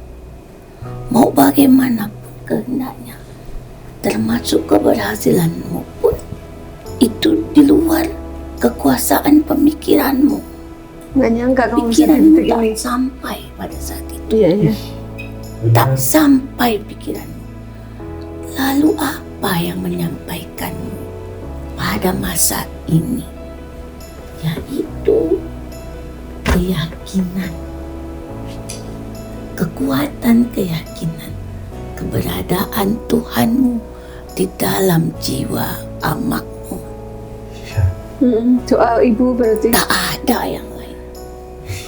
Mau bagaimanapun kehendaknya, termasuk keberhasilanmu pun itu di luar kekuasaan pemikiranmu. Nggak nyangka kamu bisa Pikiranmu detik tak ini. sampai pada saat itu. Iya, iya. Tak sampai pikiranmu. Lalu apa yang menyampaikanmu pada masa ini? Yaitu keyakinan. Kekuatan keyakinan. Keberadaan Tuhanmu di dalam jiwa amakmu. Soal ibu berarti. Tak ada yang lain.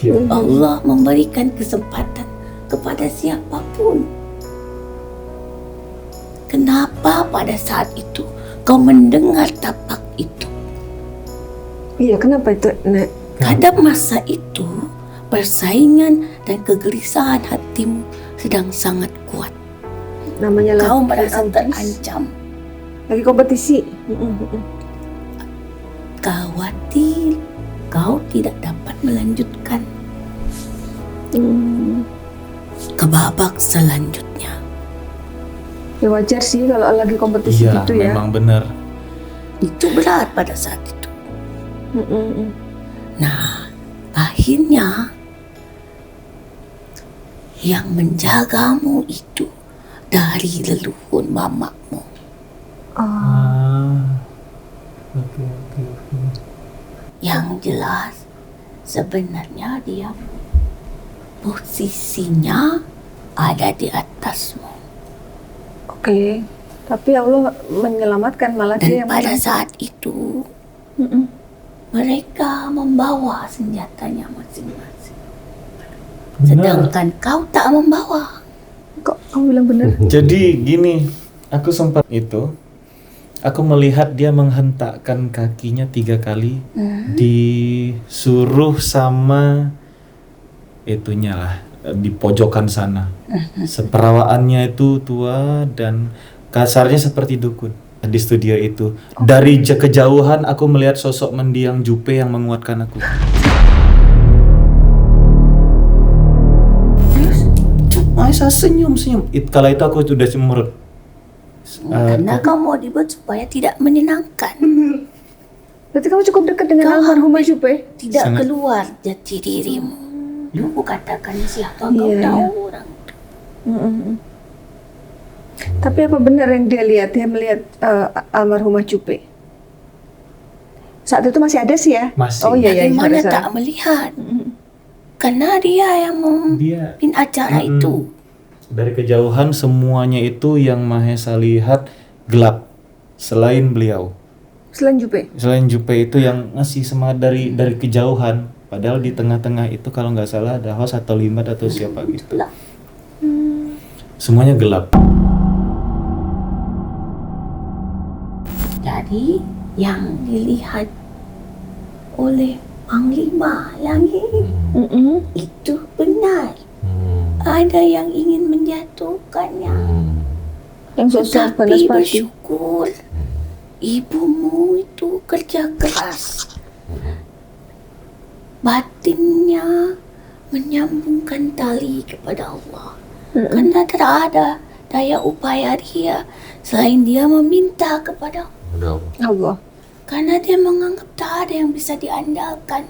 Iya. Allah memberikan kesempatan kepada siapapun. Kenapa pada saat itu kau mendengar tapak itu? Iya, kenapa itu, Nek? Pada masa itu, persaingan dan kegelisahan hatimu sedang sangat kuat. Namanya Kau lagi merasa autis. terancam, Lagi kompetisi. khawatir kau tidak dapat melanjutkan ke babak selanjutnya. Ya wajar sih kalau lagi kompetisi Iya, gitu ya. memang benar. Itu berat pada saat itu. Mm-mm. Nah, akhirnya yang menjagamu itu dari leluhur mamamu. Oke. Yang jelas sebenarnya dia posisinya ada di atasmu. Oke. Tapi Allah menyelamatkan malah dia Dan yang pada menang. saat itu Mm-mm. mereka membawa senjatanya masing-masing. Benar. Sedangkan kau tak membawa. Kok kamu bilang benar? Jadi gini, aku sempat aku melihat dia menghentakkan kakinya 3 kali, disuruh sama itunya lah, di pojokan sana. Seperawaannya itu tua dan kasarnya seperti dukun di studio itu. Dari kejauhan aku melihat sosok mendiang Jupe yang menguatkan aku. Aisyah senyum. Kala itu aku sudah cemberut. Karena kau mau dibuat supaya tidak menyenangkan. Berarti kamu cukup dekat dengan almarhumah Jupe? Tidak Sangat. keluar jati dirimu. Aku katakan siapa kau Iya, tahu iya. orang. Mm-mm. Tapi apa benar yang dia lihat? Dia melihat almarhumah Jupe. Saat itu masih ada sih ya? Masih. Oh iya iya. Bagaimana sorry. tak melihat? Karena dia yang Dia memimpin acara itu. dari kejauhan semuanya itu yang Mahesa lihat gelap selain beliau. Selain Jupe. Selain Jupe itu yang ngasih semangat dari kejauhan. Padahal di tengah-tengah itu kalau nggak salah ada host atau limat atau siapa gitu. Lah, Semuanya gelap. jadi yang dilihat oleh Panglima Langit Mm-mm. itu benar. Ada yang ingin menjatuhkannya. Yang sosial Tetapi panas pati. bersyukur ibumu itu kerja keras. Batinnya menyambungkan tali kepada Allah. Karena tidak ada daya upaya dia selain dia meminta kepada Allah. Udah. Allah. Karena dia menganggap tak ada yang bisa diandalkan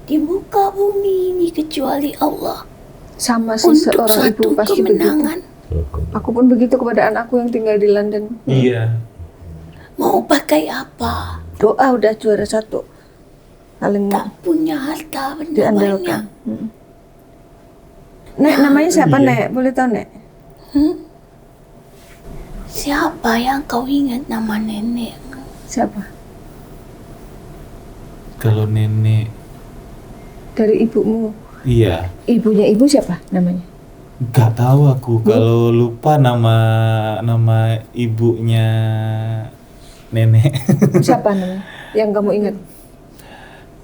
di muka bumi ini kecuali Allah. Sama sih Untuk seorang ibu satu pasti begitu. kemenangan. Aku pun begitu kepada anakku yang tinggal di London. Iya. Mau pakai apa? Doa udah juara 1. Paling Tak punya harta benda banyak. diandalkan. Nek, namanya siapa Iya. Nek? Boleh tahu Nek? Siapa yang kau ingat nama nenek? Siapa? Kalau nenek, Dari ibumu. iya. Ibunya ibu siapa namanya? Gak tahu aku. Kalau lupa nama ibunya nenek. Siapa namanya? Yang kamu ingat?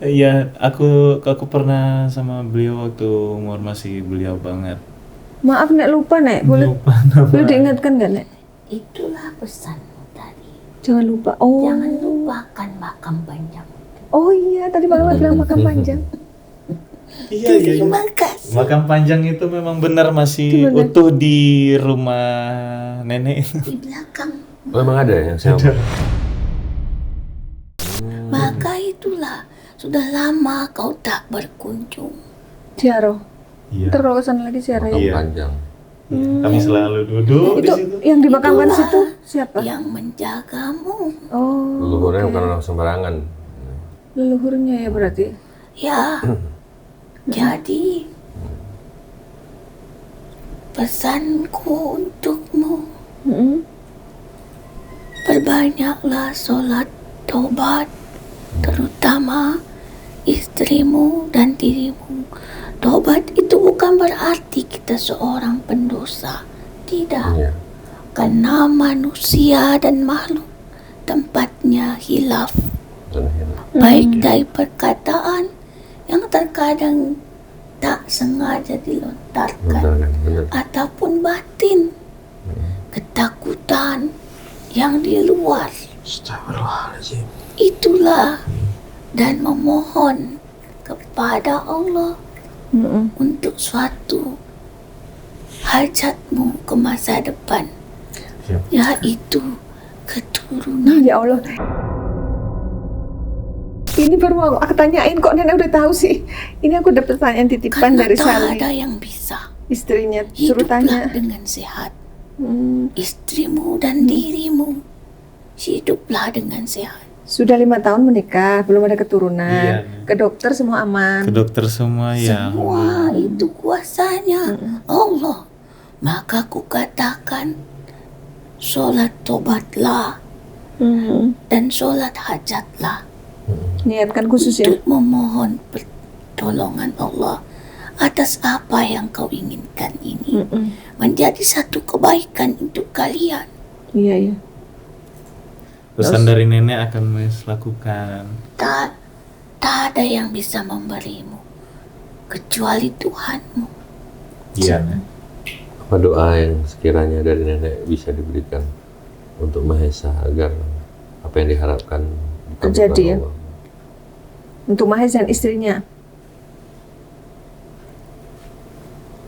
Iya, aku pernah sama beliau waktu umur masih beliau banget. Maaf Nek, lupa Nek. Boleh boleh diingatkan nggak Nek? Itulah pesanmu tadi. Jangan lupa. Oh. Jangan lupakan makam panjang. Oh iya, tadi malam bilang makam panjang. Iya. Terima kasih. Makam panjang itu memang benar masih Itu benar. utuh di rumah nenek itu. Di belakang. Oh, emang ada yang sama? Maka itulah sudah lama kau tak berkunjung. Siaro. Iya. Ntar kalau kesana lagi siaro Makam ya. Iya. panjang. Kami selalu duduk di Itu situ. yang dimakamkan Itulah situ siapa? Yang menjagamu. Oh. Leluhurnya oke. bukan orang sembarangan. Leluhurnya ya berarti. Ya. Jadi pesanku untukmu, Mm-mm. perbanyaklah sholat taubat, terutama istrimu dan dirimu. Taubat itu bukan berarti kita seorang pendosa. Tidak. Iya. Karena manusia dan makhluk tempatnya hilaf. Dan hilang. Baik dari perkataan yang terkadang tak sengaja dilontarkan. Benar kan? Benar. Ataupun batin, ketakutan yang di luar. Astagfirullahaladzim. Itulah dan memohon kepada Allah untuk suatu hajatmu ke masa depan. yaitu keturunan. Ya Allah. Ini baru aku tanyain kok nenek udah tahu sih. Ini aku dapat pertanyaan titipan Karena dari tak Sally, ada yang bisa. istrinya. Suruh Hiduplah tanya. dengan sehat. Hmm, Istrimu dan dirimu hiduplah dengan sehat. sudah 5 tahun menikah, belum ada keturunan. Iya. Ke dokter semua aman. Ke dokter semua ya. Semua itu kuasanya Allah. Maka ku katakan, sholat tobatlah Hmm, dan sholat hajatlah niatkan khusus ya. untuk memohon pertolongan Allah atas apa yang kau inginkan ini Mm-mm. menjadi satu kebaikan untuk kalian. Iya, iya. Pesan dari nenek akan Mas lakukan. Tak ada yang bisa memberimu kecuali Tuhanmu. Iya. Apa doa yang sekiranya dari nenek bisa diberikan untuk Mahesa agar apa yang diharapkan dikabulkan Terjadi ya? Allah? Untuk Mahes dan istrinya.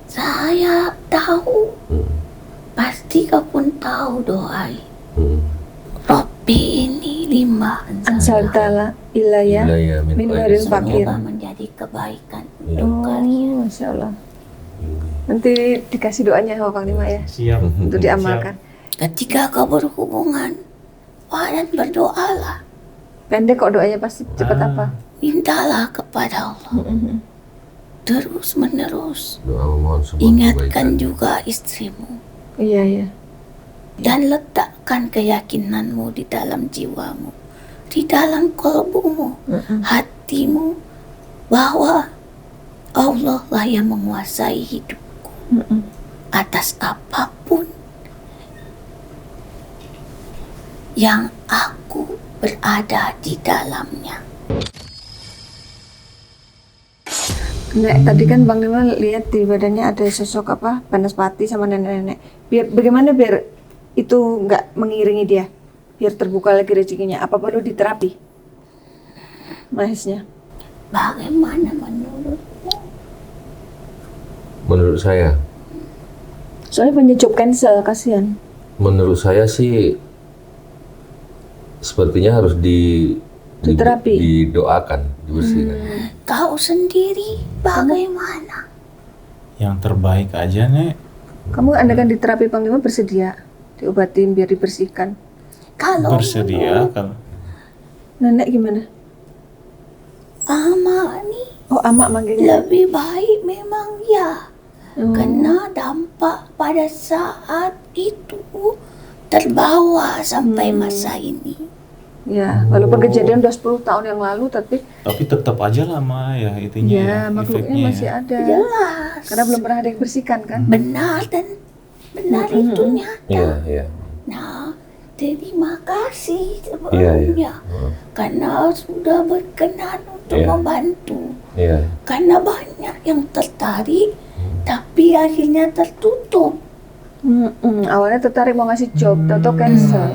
Saya tahu, Hmm. pasti kau pun tahu doa Hmm. Rabbi ini lima Ansal ta'ala ilayah Wilayah min min ghairi ghairil fakir. semoga menjadi kebaikan Iya. untuk kalian. Oh, Masya Allah. Nanti dikasih doanya sama Panglima ya, Siap. untuk diamalkan. Ketika kau berhubungan, dan berdoalah, Pendek kok doanya, pasti cepat apa? mintalah kepada Allah terus menerus. Doa memohon sebuah Ingatkan kebaikan. juga istrimu Iya, iya. dan letakkan keyakinanmu di dalam jiwamu, di dalam kalbumu, hatimu, bahwa Allah lah yang menguasai hidupku atas apapun yang aku berada di dalamnya. Nek, tadi kan Bang Lima lihat di badannya ada sosok apa, Banaspati sama nenek-nenek. Bagaimana biar itu nggak mengiringi dia? Biar terbuka lagi rezekinya. Apa perlu diterapi? Mahesnya. Bagaimana menurutmu? Menurut saya, Soalnya banyak job cancel, kasihan. menurut saya sih sepertinya harus Diterapi. didoakan, dibersihkan. Kau sendiri bagaimana? Yang terbaik aja, Nek. Kamu andaikan diterapi Panglima bersedia diobatin biar dibersihkan. Kalau Bersedia kalau Nenek gimana? Ama nih Oh, Amak manggilnya. lebih baik memang ya. Kena dampak pada saat itu terbawa sampai masa ini. Ya, walaupun kejadian udah 10 tahun yang lalu, tapi tetap aja lama ya itunya ya ya, makhluknya efeknya masih ya. ada. Jelas. Karena belum pernah ada yang bersihkan kan? Benar dan benar itu nyata. Iya, iya. Nah, terima kasih Iya, sebelumnya karena sudah berkenan untuk Iya. membantu. Iya. Karena banyak yang tertarik, tapi akhirnya tertutup. Awalnya tertarik mau ngasih job, tahu cancel.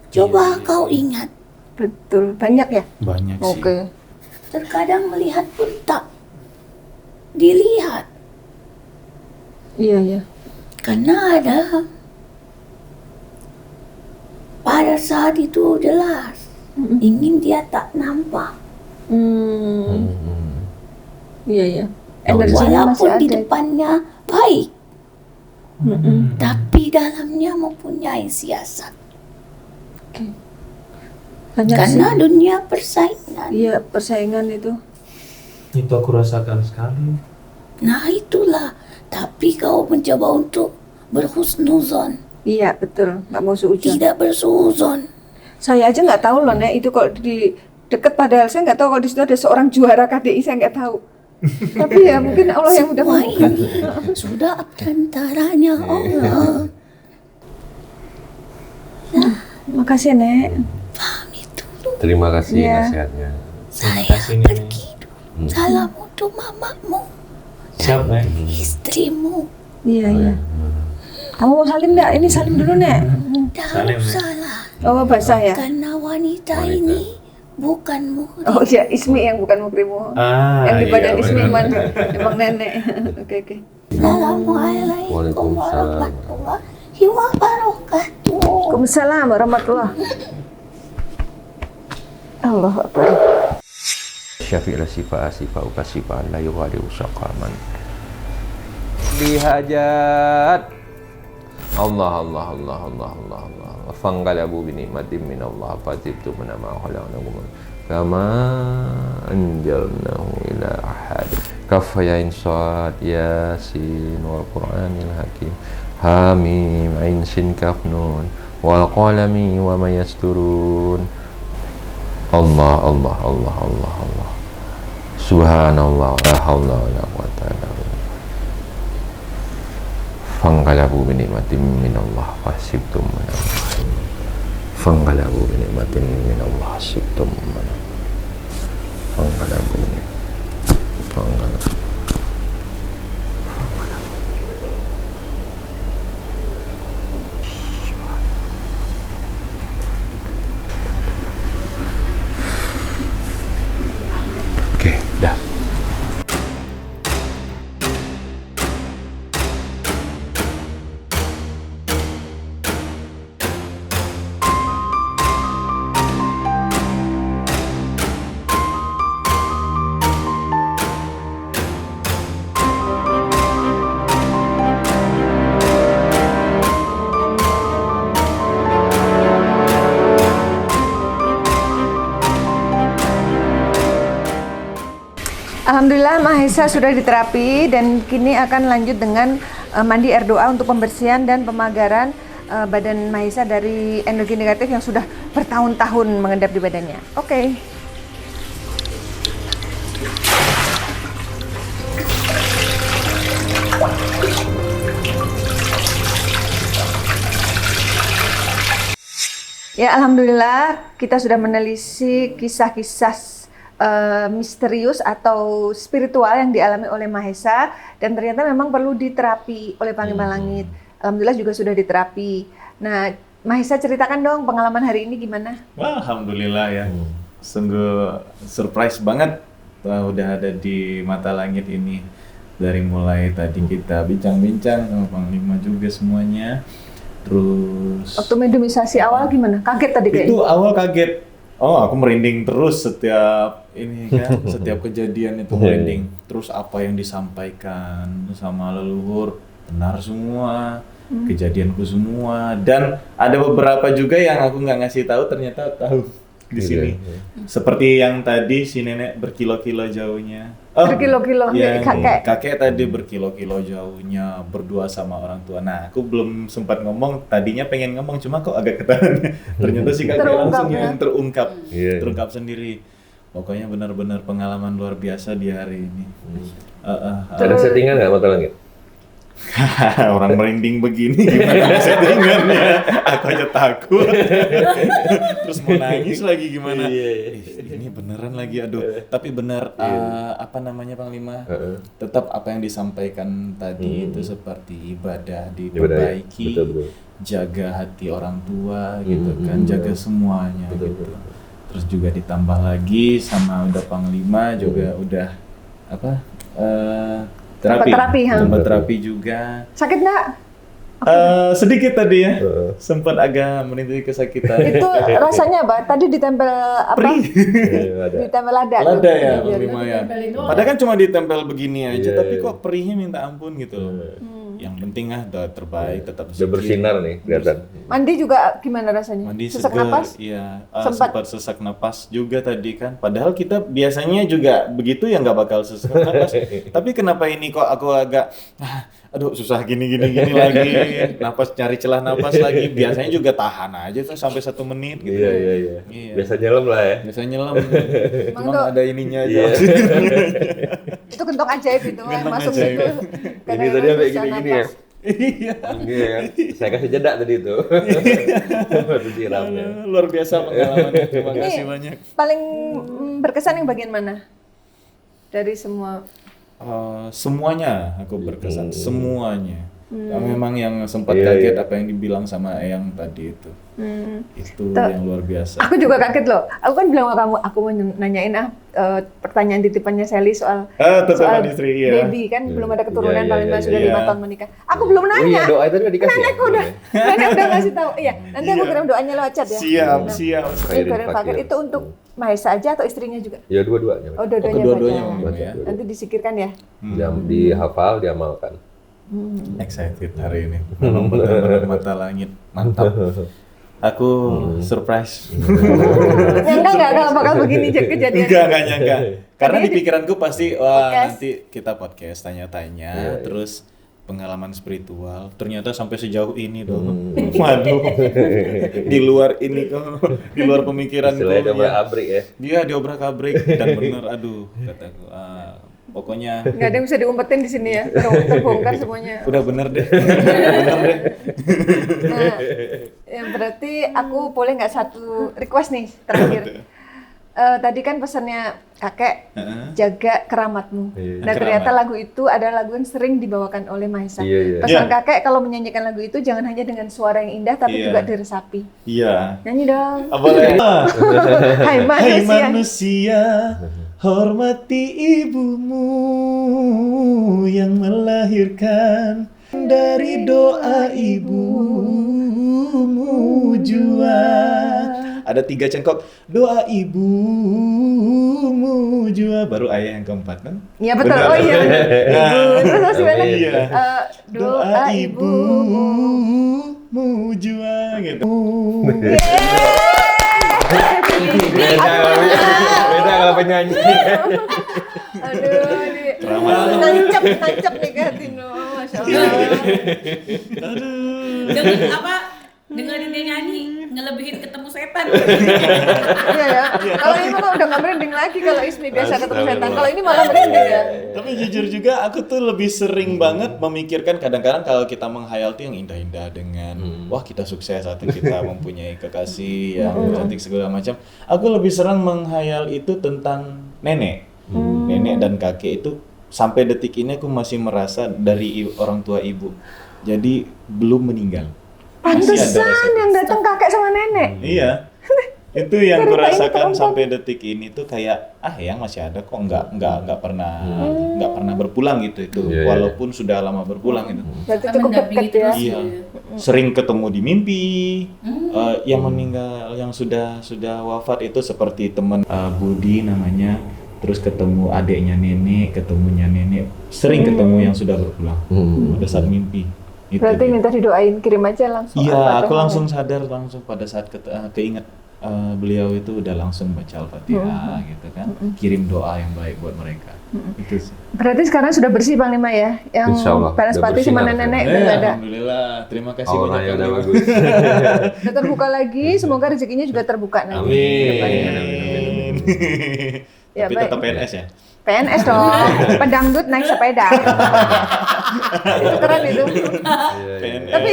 Coba kau ingat, Betul, banyak ya? Banyak sih. Oke. terkadang melihat pun tak dilihat. Iya, iya. Karena ada pada saat itu jelas ingin dia tak nampak. Iya, iya. Energinya masih Walaupun di ada. depannya baik, tapi dalamnya mempunyai siasat. Banyak Karena sih. dunia persaingan. Iya, persaingan itu. Itu aku rasakan sekali. Nah itulah. Tapi kau mencoba untuk berhusnuzon, Iya, betul. Nggak mau seujung. tidak bersuuzon. Saya aja nggak tahu loh, Nek. Itu kok di dekat, padahal saya nggak tahu kalau di situ ada seorang juara KDI, saya nggak tahu. Tapi ya mungkin Allah yang udah Semua membuka. ini sudah antaranya Allah. Makasih, Nek. Pamit dulu. Terima kasih Iya. nasihatnya. Saya kasih, Nenek. pergi dulu. Salam untuk mamamu, Siap, Nek. istrimu. Iya, iya. Kamu mau salim nggak? Ini salim dulu, Nek. Dan Salim, Nek. salah. Oh, basah ya? Karena wanita ini bukan muhrim. Oh iya, Ismi yang bukan Mukrimu. Yang di badan iya, Ismi benar. emang nenek. Oke, oke. Assalamualaikum Waalaikumsalam. warahmatullahi wabarakatuh. Waalaikumsalam warahmatullah. Allah Akbar. Syafi'il sifa ukasifa la yughadiru saqaman. Bihajat. Allah Allah Allah Allah Allah Allah. Fangalabu bi nikmatin min Allah fatibtu min ma khalaqnakum kama anjalnahu ila ahad. Kafayain sad yasin wal qur'anil hakim. Hamim ain sin kaf nun wal qalami wa ma yasturun. Allah Allah Allah Allah Allah. Subhanallah la haula wala quwwata illa billah. Fangalabu bi nikmatin minallah fasibtum mana. Fangalabu bi nikmatin minallah fasibtum mana. Fangalabu. Oke, dah. Alhamdulillah Mahesa sudah diterapi dan kini akan lanjut dengan mandi air doa untuk pembersihan dan pemagaran badan Mahesa dari energi negatif yang sudah bertahun-tahun mengendap di badannya. Oke. Ya, alhamdulillah kita sudah menelisik kisah-kisah misterius atau spiritual yang dialami oleh Mahesa dan ternyata memang perlu diterapi oleh Panglima Langit. Alhamdulillah juga sudah diterapi. Nah, Mahesa ceritakan dong pengalaman hari ini gimana? Wah, alhamdulillah ya. Sungguh surprise banget udah ada di Mata Langit ini. Dari mulai tadi kita bincang-bincang sama Panglima juga semuanya. Terus Waktu mediumisasi awal gimana? Kaget tadi kayaknya? itu awal kaget. Oh, aku merinding terus setiap ini kan, setiap kejadian itu merinding. Terus apa yang disampaikan sama leluhur benar semua, kejadianku semua. Dan ada beberapa juga yang aku nggak ngasih tahu ternyata tahu di sini. Seperti yang tadi si nenek berkilo-kilo jauhnya. Berkilo-kilo, yang kakek. kakek tadi berkilo-kilo jauhnya berdua sama orang tua. Nah, aku belum sempat ngomong. Tadinya pengen ngomong, cuma kok agak ketahan. Ternyata si kakek Terungkap langsung ya? yang terungkap, Iya. terungkap sendiri. Pokoknya benar-benar pengalaman luar biasa di hari ini. Ada settingan nggak Mata Langit? Orang merinding begini gimana settingannya? Aku aja takut. Terus mau nangis lagi gimana? Ih, ini beneran lagi, aduh. Tapi benar apa namanya Panglima? Tetap apa yang disampaikan tadi itu seperti ibadah diperbaiki, Betul. jaga hati orang tua gitu kan, jaga semuanya gitu. Terus juga ditambah lagi sama udah Panglima juga udah apa? Terapi, ha? tempat terapi juga. Sakit nggak? Sedikit tadi ya, sempat agak merintih kesakitan. Itu rasanya apa? Tadi ditempel apa? Ditempel lada. Lada ya, Iya, Panglima ya. Padahal kan cuma ditempel begini aja, tapi kok perihnya minta ampun gitu loh. Yang penting udah terbaik, tetap Udah bersinar nih kelihatan. Mandi juga gimana rasanya? Mandi Sesak segar, napas? iya. Sempat. Sempat sesak napas juga tadi kan. Padahal kita biasanya juga begitu ya nggak bakal sesak napas. Tapi kenapa ini kok aku agak, aduh susah gini lagi. Napas cari celah napas lagi. Biasanya juga tahan aja tuh sampai 1 menit gitu. Iya. Iya. Biasa nyelam lah ya. Biasanya nyelam. Emang Cuma tuh- ada ininya aja. Iya. Itu kentong ajaib itu yang Kentong masuk ajaib. situ. Ini tadi sampai gini-gini ya. Iya. Iya. Saya kasih jeda tadi itu. Baru siramnya. Luar biasa pengalamannya. Terima kasih banyak. Paling berkesan yang bagian mana? Dari semua. Semuanya aku berkesan, semuanya. Memang yang sempat Iya, kaget iya. apa yang dibilang sama Eyang tadi itu. Itu Tuh. yang luar biasa. Aku juga kaget loh. Aku kan bilang sama kamu, aku mau nanyain pertanyaan titipannya Sally soal Tetapan istri, iya. baby kan belum ada keturunan, Iya, iya, Palembang iya, sudah iya. 5 tahun menikah. Aku belum Oh nanya. iya, doa itu udah dikasih. Nenek udah, nenek udah ngasih tahu. Iya, nanti aku kirim doanya lewat chat ya. Siap, Nah, siap. ini Khairin Khairin Fakir Fakir. itu untuk Mahesa aja atau istrinya juga? Ya dua-duanya. Oh, dua-duanya kedua-duanya baca. memang ya. Nanti disikirkan ya. Dia dihafal, diamalkan. Excited hari ini. Memang benar-benar mata langit. Mantap. Aku surprise. Nyangka nggak bakal begini kejadian. Enggak nyangka. Karena Tadi di pikiranku pasti wah podcast. nanti kita podcast tanya-tanya Iya, iya. terus pengalaman spiritual ternyata sampai sejauh ini dong. Waduh. Di luar ini kok, di luar pemikiranku. Istilahnya dobrak-abrik ya. Dia diobrak-abrik dan bener aduh kataku. Pokoknya Nggak ada yang bisa diumpetin di sini ya. Terbongkar semuanya. udah bener deh. Bener deh. Nah, ya berarti aku boleh nggak satu request nih terakhir. Tadi kan pesannya kakek jaga keramatmu. Iya. Nah ternyata Keramat. lagu itu adalah lagu yang sering dibawakan oleh Mahesa. Iya, iya. Pesan Iya. kakek kalau menyanyikan lagu itu jangan hanya dengan suara yang indah tapi Iya. juga diresapi. Iya. Nyanyi dong. Apa lagi? Hai Hai manusia. manusia, hormati ibumu yang melahirkan dari doa ibumu jua. Ada 3 cengkok. Doa ibumu jua. Baru ayat yang keempat kan? Iya betul. Benar. Oh iya benar. Nah, Ibu. Terus masih banyak. iya. Doa ibumu. Ibumu jua gitu. Beda kalau penyanyi. Aduh, ini Keramat. nancep nih ke hati no, masya Allah. Dengan apa? Dengerin dia nyanyi, ngelebihin ketemu setan. Iya ya. Kalau ini mah udah nggak merinding lagi kalau Ismi biasa ketemu setan. Kalau ini malah merinding ya. Tapi jujur juga aku tuh lebih sering banget memikirkan kadang-kadang kalau kita menghayal tuh yang indah-indah dengan wah kita sukses atau kita mempunyai kekasih yang cantik segala macam. Aku lebih sering menghayal itu tentang nenek. Nenek dan kakek itu sampai detik ini aku masih merasa dari orang tua ibu. Jadi belum meninggal. Masih ada rasa Pantesan yang datang kakek sama nenek. Iya. Itu yang Cerita ini kurasakan terungkap. sampai detik ini tuh kayak yang masih ada kok nggak pernah berpulang gitu itu Iya, iya. walaupun sudah lama berpulang gitu. Berarti cukup dekat ya. Iya. Sering ketemu di mimpi. Yang meninggal yang sudah wafat itu seperti teman Budi namanya. Terus ketemu adiknya nenek, ketemunya nenek. Sering ketemu yang sudah berpulang pada saat mimpi. Itu Berarti dia. minta didoain, kirim aja langsung. Iya, Al-Fatihah. aku langsung sadar langsung pada saat keinget beliau itu udah langsung baca Al-Fatihah gitu kan. Kirim doa yang baik buat mereka. Itu sih. Berarti sekarang sudah bersih Bang Lima ya? Yang Insya Allah, Panas udah Pati bersih, sama Bang. nenek udah nggak ada. Alhamdulillah. Terima kasih banyak. Auranya udah Bang. bagus. Udah terbuka lagi, semoga rezekinya juga terbuka nanti. Amin. Amin. Ya, Tapi baik. tetap PNS ya. PNS dong, pedangdut naik sepeda. Itu keren itu. PNS. Tapi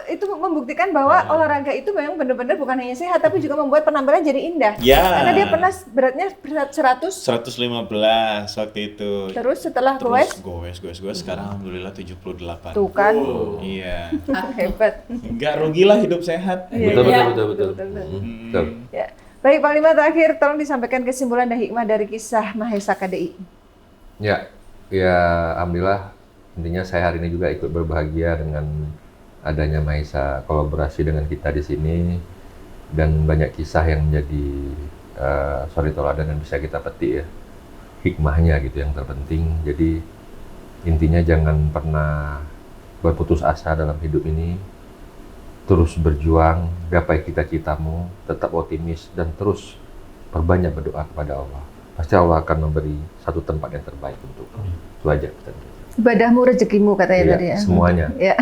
itu membuktikan bahwa olahraga itu memang benar-benar bukan hanya sehat, tapi juga membuat penampilan jadi indah. Ya. Karena dia pernah beratnya berat 100, 115 waktu itu. terus setelah Terus goes, sekarang alhamdulillah 78. tuh kan, Iya. hebat. Enggak rugilah hidup sehat. Betul, Iya. betul. Betul. Betul. Ya. Baik, Panglima terakhir, tolong disampaikan kesimpulan dan hikmah dari kisah Mahesa KDI. Ya, alhamdulillah intinya saya hari ini juga ikut berbahagia dengan adanya Mahesa kolaborasi dengan kita di sini dan banyak kisah yang menjadi suri teladan dan bisa kita petik ya hikmahnya gitu yang terpenting. Jadi intinya jangan pernah berputus asa dalam hidup ini, terus berjuang, gapai cita-citamu, tetap optimis dan terus perbanyak berdoa kepada Allah. Pasti Allah akan memberi satu tempat yang terbaik untukmu. Itu aja. Ibadahmu rezekimu katanya Iya, tadi ya. semuanya. Ya.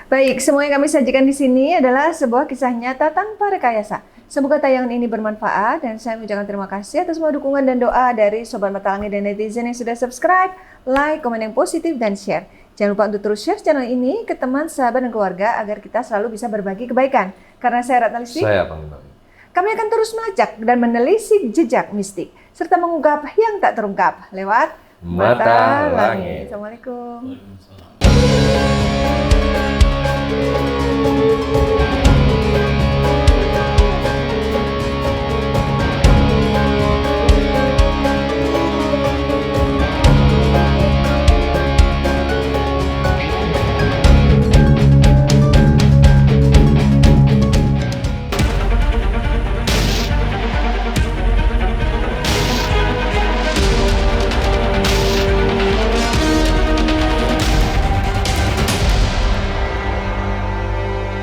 Baik, semua yang kami sajikan di sini adalah sebuah kisah nyata tanpa rekayasa. Semoga tayangan ini bermanfaat dan saya mengucapkan terima kasih atas semua dukungan dan doa dari Sobat Mata Langit dan netizen yang sudah subscribe, like, komen yang positif, dan share. Jangan lupa untuk terus share channel ini ke teman, sahabat, dan keluarga agar kita selalu bisa berbagi kebaikan. Karena saya Ratna Listi, Saya Panglima. kami akan terus melacak dan menelisik jejak mistik serta mengungkap yang tak terungkap lewat Mata Langit. Assalamualaikum. Mahesa.